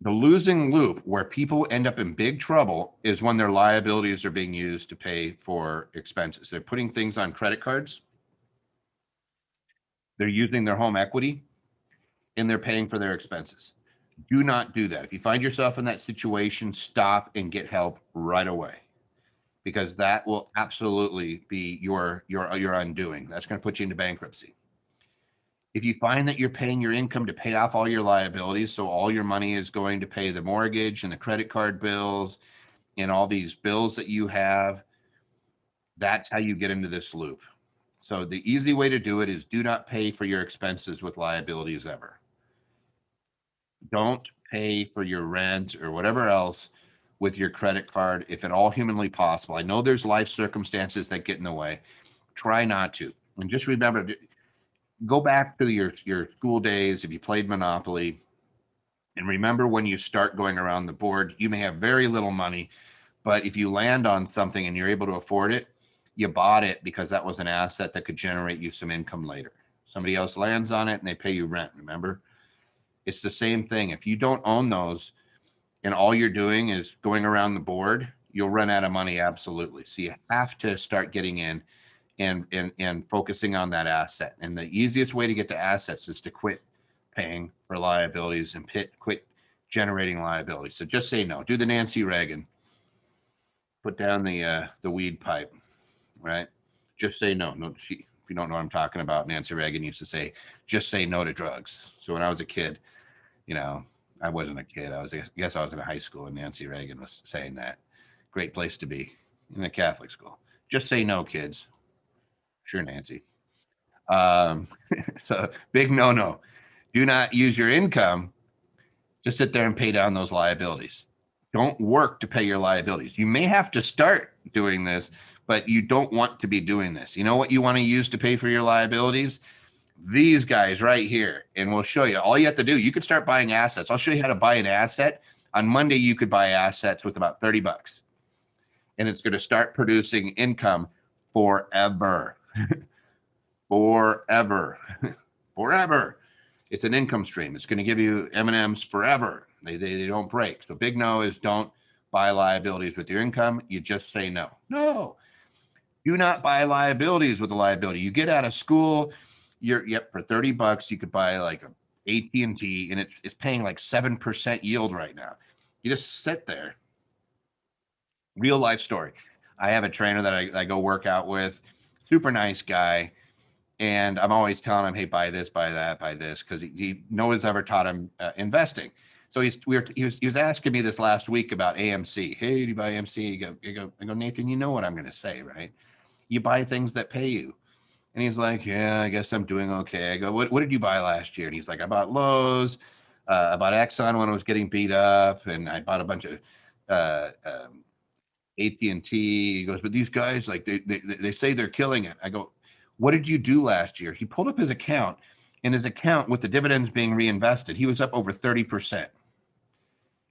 The losing loop where people end up in big trouble is when their liabilities are being used to pay for expenses. They're putting things on credit cards. They're using their home equity. and they're paying for their expenses. Do not do that. If you find yourself in that situation, stop and get help right away, because that will absolutely be your undoing. That's going to put you into bankruptcy. If you find that you're paying your income to pay off all your liabilities, so all your money is going to pay the mortgage and the credit card bills and all these bills that you have, that's how you get into this loop. So the easy way to do it is do not pay for your expenses with liabilities ever. Don't pay for your rent or whatever else with your credit card if at all humanly possible. I know there's life circumstances that get in the way. Try not to. And just remember, go back to your school days if you played Monopoly, and remember when you start going around the board, you may have very little money, but if you land on something and you're able to afford it, you bought it because that was an asset that could generate you some income later. Somebody else lands on it and they pay you rent, remember? It's the same thing. If you don't own those and all you're doing is going around the board, you'll run out of money, absolutely. So you have to start getting in and focusing on that asset. And the easiest way to get to assets is to quit paying for liabilities and quit generating liabilities. So just say no. Do the Nancy Reagan. Put down the weed pipe, right? Just say no. No, if you don't know what I'm talking about, Nancy Reagan used to say, just say no to drugs. So when I was a kid, you know, I wasn't a kid. I guess I was in high school and Nancy Reagan was saying that. Great place to be in a Catholic school. Just say no, kids. Sure, Nancy. Um, so big no. Do not use your income to sit there and pay down those liabilities. Don't work to pay your liabilities. You may have to start doing this, but you don't want to be doing this. You know what you want to use to pay for your liabilities? These guys right here. And we'll show you. All you have to do, you could start buying assets. I'll show you how to buy an asset. On Monday, you could buy assets with about 30 bucks. And it's going to start producing income forever. Forever. Forever. It's an income stream. It's going to give you M&Ms forever. They don't break. So big no is don't buy liabilities with your income. You just say no. No. Do not buy liabilities with a liability. You get out of school, for 30 bucks, you could buy like a AT&T, and it's paying like 7% yield right now. You just sit there. Real life story. I have a trainer that I go work out with, super nice guy. And I'm always telling him, hey, buy this, buy that, buy this, because no one's ever taught him investing. So he was asking me this last week about AMC. Hey, do you buy AMC? I go, Nathan, you know what I'm going to say, right? You buy things that pay you. And he's like, yeah, I guess I'm doing okay. I go, what did you buy last year? And he's like, I bought Lowe's, I bought Exxon when I was getting beat up, and I bought a bunch of AT&T. He goes, but these guys, like, they say they're killing it. I go, what did you do last year? He pulled up his account, and his account with the dividends being reinvested, he was up over 30%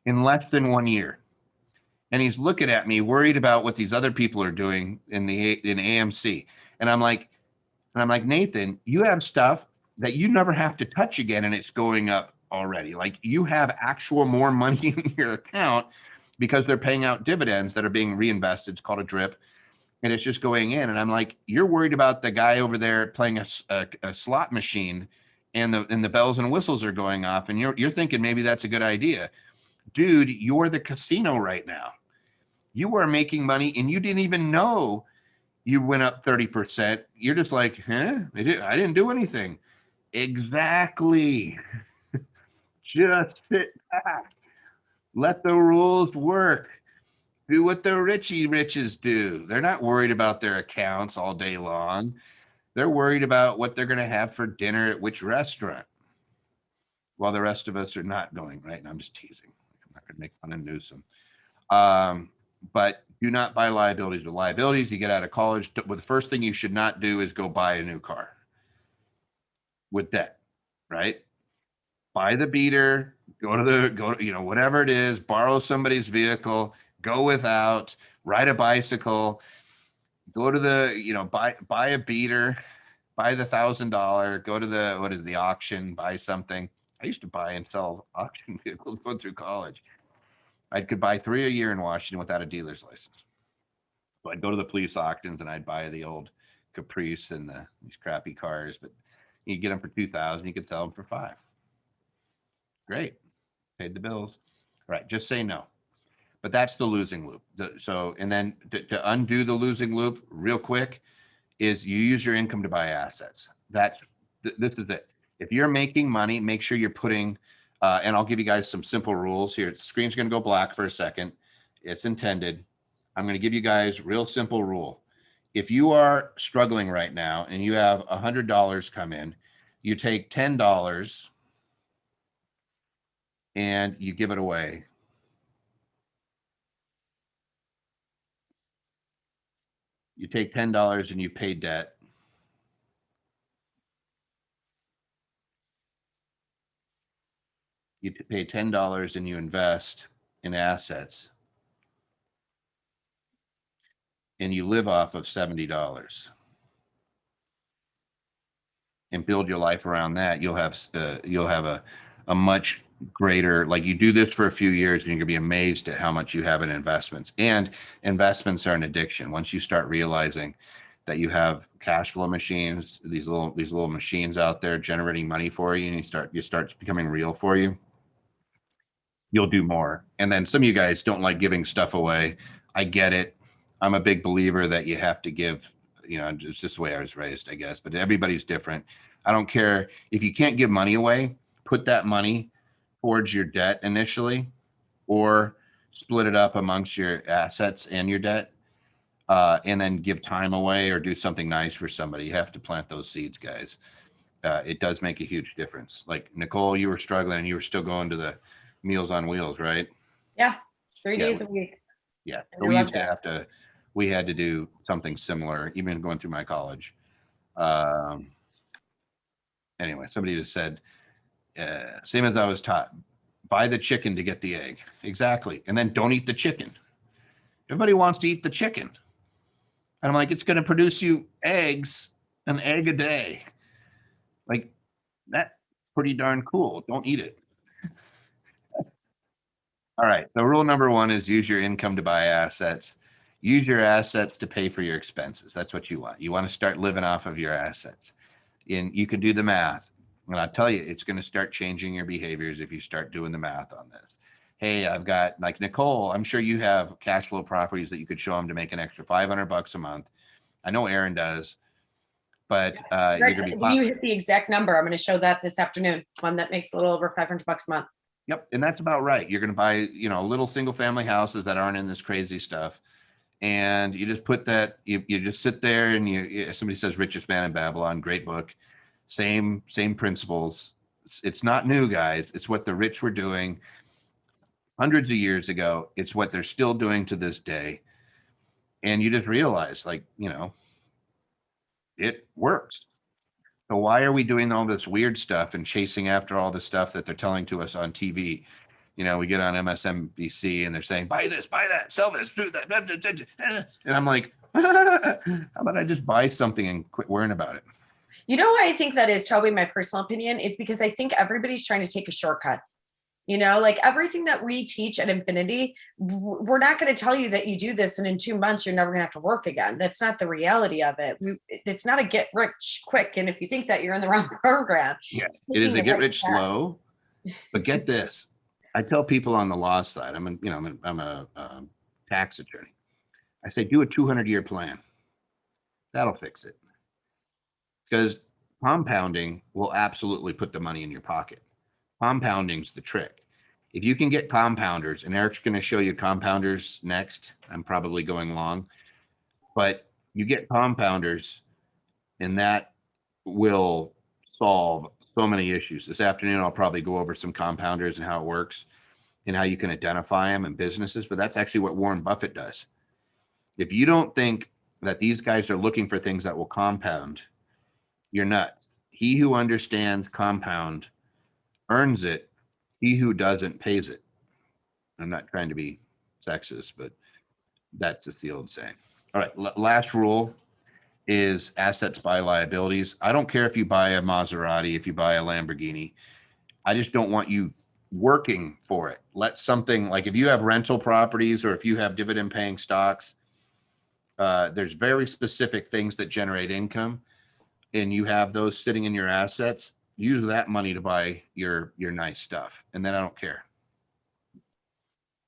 in less than 1 year. And he's looking at me worried about what these other people are doing in AMC. And I'm like, Nathan, you have stuff that you never have to touch again, and it's going up already. Like, you have actual more money in your account because they're paying out dividends that are being reinvested. It's called a drip, and it's just going in. And I'm like, you're worried about the guy over there playing a slot machine, and the bells and whistles are going off, and you're thinking maybe that's a good idea. Dude, you're the casino right now. You are making money, and you didn't even know you went up 30%. You're just like, I didn't do anything. Exactly. Just sit back. Let the rules work. Do what the riches do. They're not worried about their accounts all day long. They're worried about what they're going to have for dinner at which restaurant, while the rest of us are not going, right? And I'm just teasing. I'm not going to make fun of Newsom. But do not buy liabilities with liabilities. You get out of college, well, the first thing you should not do is go buy a new car with debt, right? Buy the beater, whatever it is, borrow somebody's vehicle, go without, ride a bicycle, go to buy a beater, buy the $1,000, go to the auction, buy something. I used to buy and sell auction vehicles going through college. I could buy 3 a year in Washington without a dealer's license. So I'd go to the police auctions and I'd buy the old Caprice and these crappy cars, but you get them for $2,000, you could sell them for $5,000. Great. Paid the bills. All right. Just say no. But that's the losing loop. So, and then to undo the losing loop real quick is you use your income to buy assets. This is it. If you're making money, make sure you're putting, and I'll give you guys some simple rules here. The screen's going to go black for a second. It's intended. I'm going to give you guys real simple rule. If you are struggling right now and you have $100 come in, you take $10 and you give it away. You take $10 and you pay debt. You pay $10 and you invest in assets. And you live off of $70 and build your life around that. You'll have a much greater, like you do this for a few years and you're gonna be amazed at how much you have in investments. And investments are an addiction. Once you start realizing that you have cash flow machines, these little machines out there generating money for you, and you start becoming real for you, you'll do more. And then some of you guys don't like giving stuff away. I get it. I'm a big believer that you have to give, it's just the way I was raised, I guess, but everybody's different. I don't care if you can't give money away, put that money towards your debt initially, or split it up amongst your assets and your debt, and then give time away or do something nice for somebody. You have to plant those seeds, guys. It does make a huge difference. Like Nicole, you were struggling and you were still going to the Meals on Wheels, right? Yeah, 3 Yeah, days a week. Yeah. And So I we loved used to it. have to, we had to do something similar, even going through my college. Um, anyway, somebody just said, same as I was taught, buy the chicken to get the egg. Exactly. And then don't eat the chicken. Everybody wants to eat the chicken. And I'm like, it's going to produce you eggs, an egg a day. Like, that's pretty darn cool. Don't eat it. All right. So rule number one is use your income to buy assets. Use your assets to pay for your expenses. That's what you want. You want to start living off of your assets. And you can do the math. And I'll tell you, it's going to start changing your behaviors if you start doing the math on this. Hey, I've got, like Nicole, I'm sure you have cash flow properties that you could show them to make an extra $500 a month. I know Aaron does, but you're going to be You hit the exact number. I'm going to show that this afternoon. One that makes a little over $500 a month. Yep. And that's about right. You're going to buy, little single family houses that aren't in this crazy stuff. And you just put that, you just sit there and somebody says Richest Man in Babylon, great book. Same principles. It's not new, guys. It's what the rich were doing hundreds of years ago. It's what they're still doing to this day. And you just realize, it works. So why are we doing all this weird stuff and chasing after all the stuff that they're telling to us on TV? We get on MSNBC and they're saying, buy this, buy that, sell this, do that. And I'm like, how about I just buy something and quit worrying about it? You know why I think that is, Toby, my personal opinion, is because I think everybody's trying to take a shortcut. Like everything that we teach at Infinity, we're not going to tell you that you do this and in 2 months you're never going to have to work again. That's not the reality of it. It's not a get rich quick. And if you think that, you're in the wrong program. Yeah, it is a get rich slow. But get this, I tell people on the law side, I'm a tax attorney. I say, do a 200-year plan. That'll fix it. Because compounding will absolutely put the money in your pocket. Compounding's the trick. If you can get compounders, and Eric's going to show you compounders next, I'm probably going long, but you get compounders and that will solve so many issues. This afternoon, I'll probably go over some compounders and how it works and how you can identify them in businesses, but that's actually what Warren Buffett does. If you don't think that these guys are looking for things that will compound, you're nuts. He who understands compound earns it. He who doesn't pays it. I'm not trying to be sexist, but that's just the old saying. All right, last rule is assets buy liabilities. I don't care if you buy a Maserati, if you buy a Lamborghini. I just don't want you working for it. Let something, like if you have rental properties or if you have dividend paying stocks, there's very specific things that generate income and you have those sitting in your assets. use that money to buy your nice stuff. And then I don't care.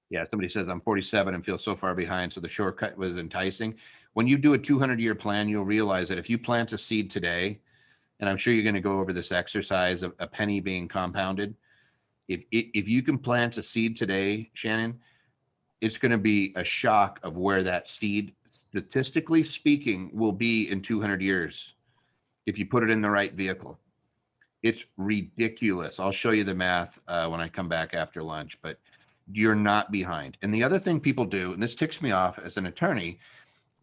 Yeah, somebody says I'm 47 and feel so far behind, so the shortcut was enticing. When you do a 200-year plan, you'll realize that if you plant a seed today, and I'm sure you're going to go over this exercise of a penny being compounded. If you can plant a seed today, Shannon, it's going to be a shock of where that seed, statistically speaking, will be in 200 years if you put it in the right vehicle. It's ridiculous. I'll show you the math when I come back after lunch, but you're not behind. And the other thing people do, and this ticks me off as an attorney,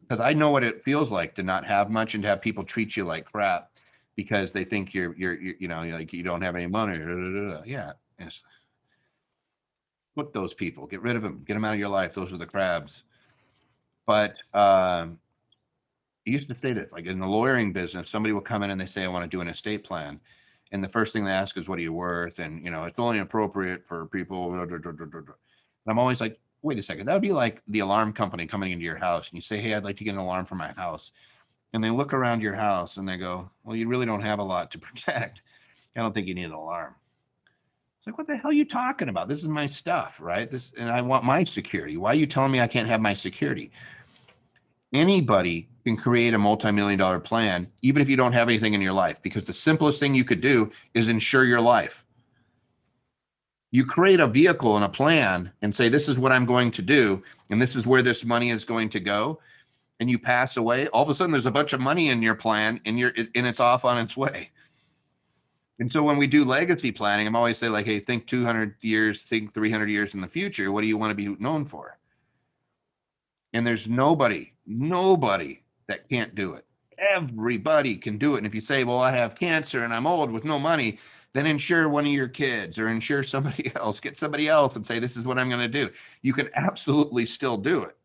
because I know what it feels like to not have much and to have people treat you like crap because they think you're like you don't have any money. Yeah, yes. Put those people, get rid of them, get them out of your life. Those are the crabs. But I used to say this, like in the lawyering business, somebody will come in and they say, I want to do an estate plan. And the first thing they ask is, what are you worth? And, it's only appropriate for people. And I'm always like, wait a second. That would be like the alarm company coming into your house. And you say, hey, I'd like to get an alarm for my house. And they look around your house and they go, well, you really don't have a lot to protect. I don't think you need an alarm. It's like, what the hell are you talking about? This is my stuff, right? And I want my security. Why are you telling me I can't have my security? Anybody can create a multi-million-dollar plan, even if you don't have anything in your life, because the simplest thing you could do is insure your life. You create a vehicle and a plan and say, this is what I'm going to do, and this is where this money is going to go. And you pass away, all of a sudden there's a bunch of money in your plan and it's off on its way. And so when we do legacy planning, I'm always say like, hey, think 200 years, think 300 years in the future. What do you want to be known for? And there's nobody that can't do it. Everybody can do it. And if you say, well, I have cancer and I'm old with no money, then insure one of your kids or insure somebody else, get somebody else and say, this is what I'm going to do. You can absolutely still do it.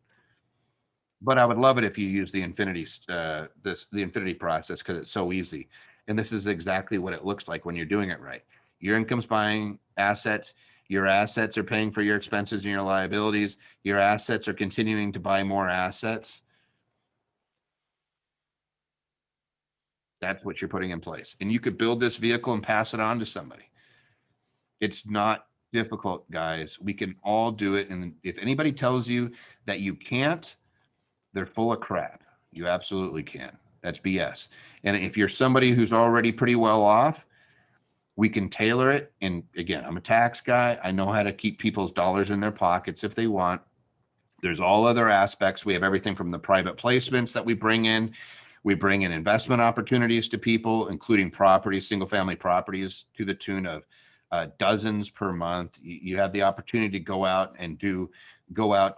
But I would love it if you use the infinity, the infinity process, because it's so easy. And this is exactly what it looks like when you're doing it right. Your income's buying assets. Your assets are paying for your expenses and your liabilities. Your assets are continuing to buy more assets. That's what you're putting in place. And you could build this vehicle and pass it on to somebody. It's not difficult, guys. We can all do it. And if anybody tells you that you can't, they're full of crap. You absolutely can. That's BS. And if you're somebody who's already pretty well off, we can tailor it. And again, I'm a tax guy. I know how to keep people's dollars in their pockets if they want. There's all other aspects. We have everything from the private placements that we bring in. We bring in investment opportunities to people, including properties, single family properties to the tune of dozens per month. You have the opportunity to go out to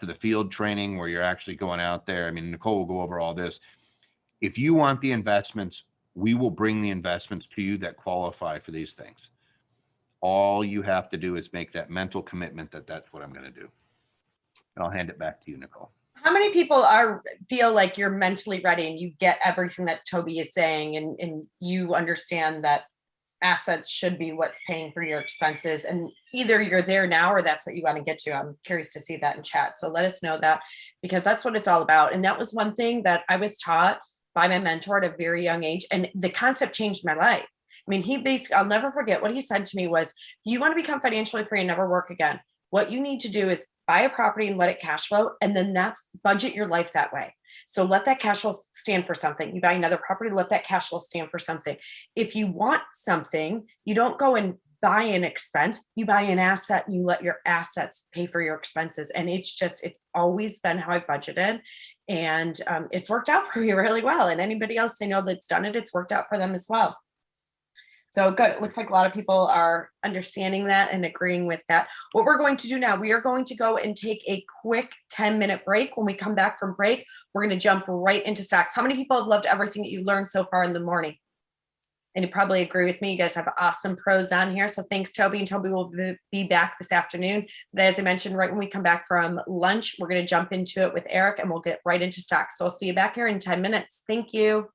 the field training where you're actually going out there. I mean, Nicole will go over all this. If you want the investments, we will bring the investments to you that qualify for these things. All you have to do is make that mental commitment that that's what I'm going to do. And I'll hand it back to you, Nicole. How many people feel like you're mentally ready and you get everything that Toby is saying and you understand that assets should be what's paying for your expenses, and either you're there now or that's what you want to get to? I'm curious to see that in chat. So let us know that, because that's what it's all about. And that was one thing that I was taught by my mentor at a very young age. And the concept changed my life. I mean, I'll never forget what he said to me was, you want to become financially free and never work again. What you need to do is buy a property and let it cash flow. And then budget your life that way. So let that cash flow stand for something. You buy another property, let that cash flow stand for something. If you want something, you don't go and buy an expense, you buy an asset and you let your assets pay for your expenses. And it's always been how I budgeted. And it's worked out for me really well. And anybody else I know that's done it, it's worked out for them as well. So good. It looks like a lot of people are understanding that and agreeing with that. What we're going to do now, we are going to go and take a quick 10-minute break. When we come back from break, we're going to jump right into stocks. How many people have loved everything that you learned so far in the morning? And you probably agree with me. You guys have awesome pros on here. So thanks, Toby. And Toby will be back this afternoon. But as I mentioned, right when we come back from lunch, we're going to jump into it with Eric and we'll get right into stocks. So I'll see you back here in 10 minutes. Thank you.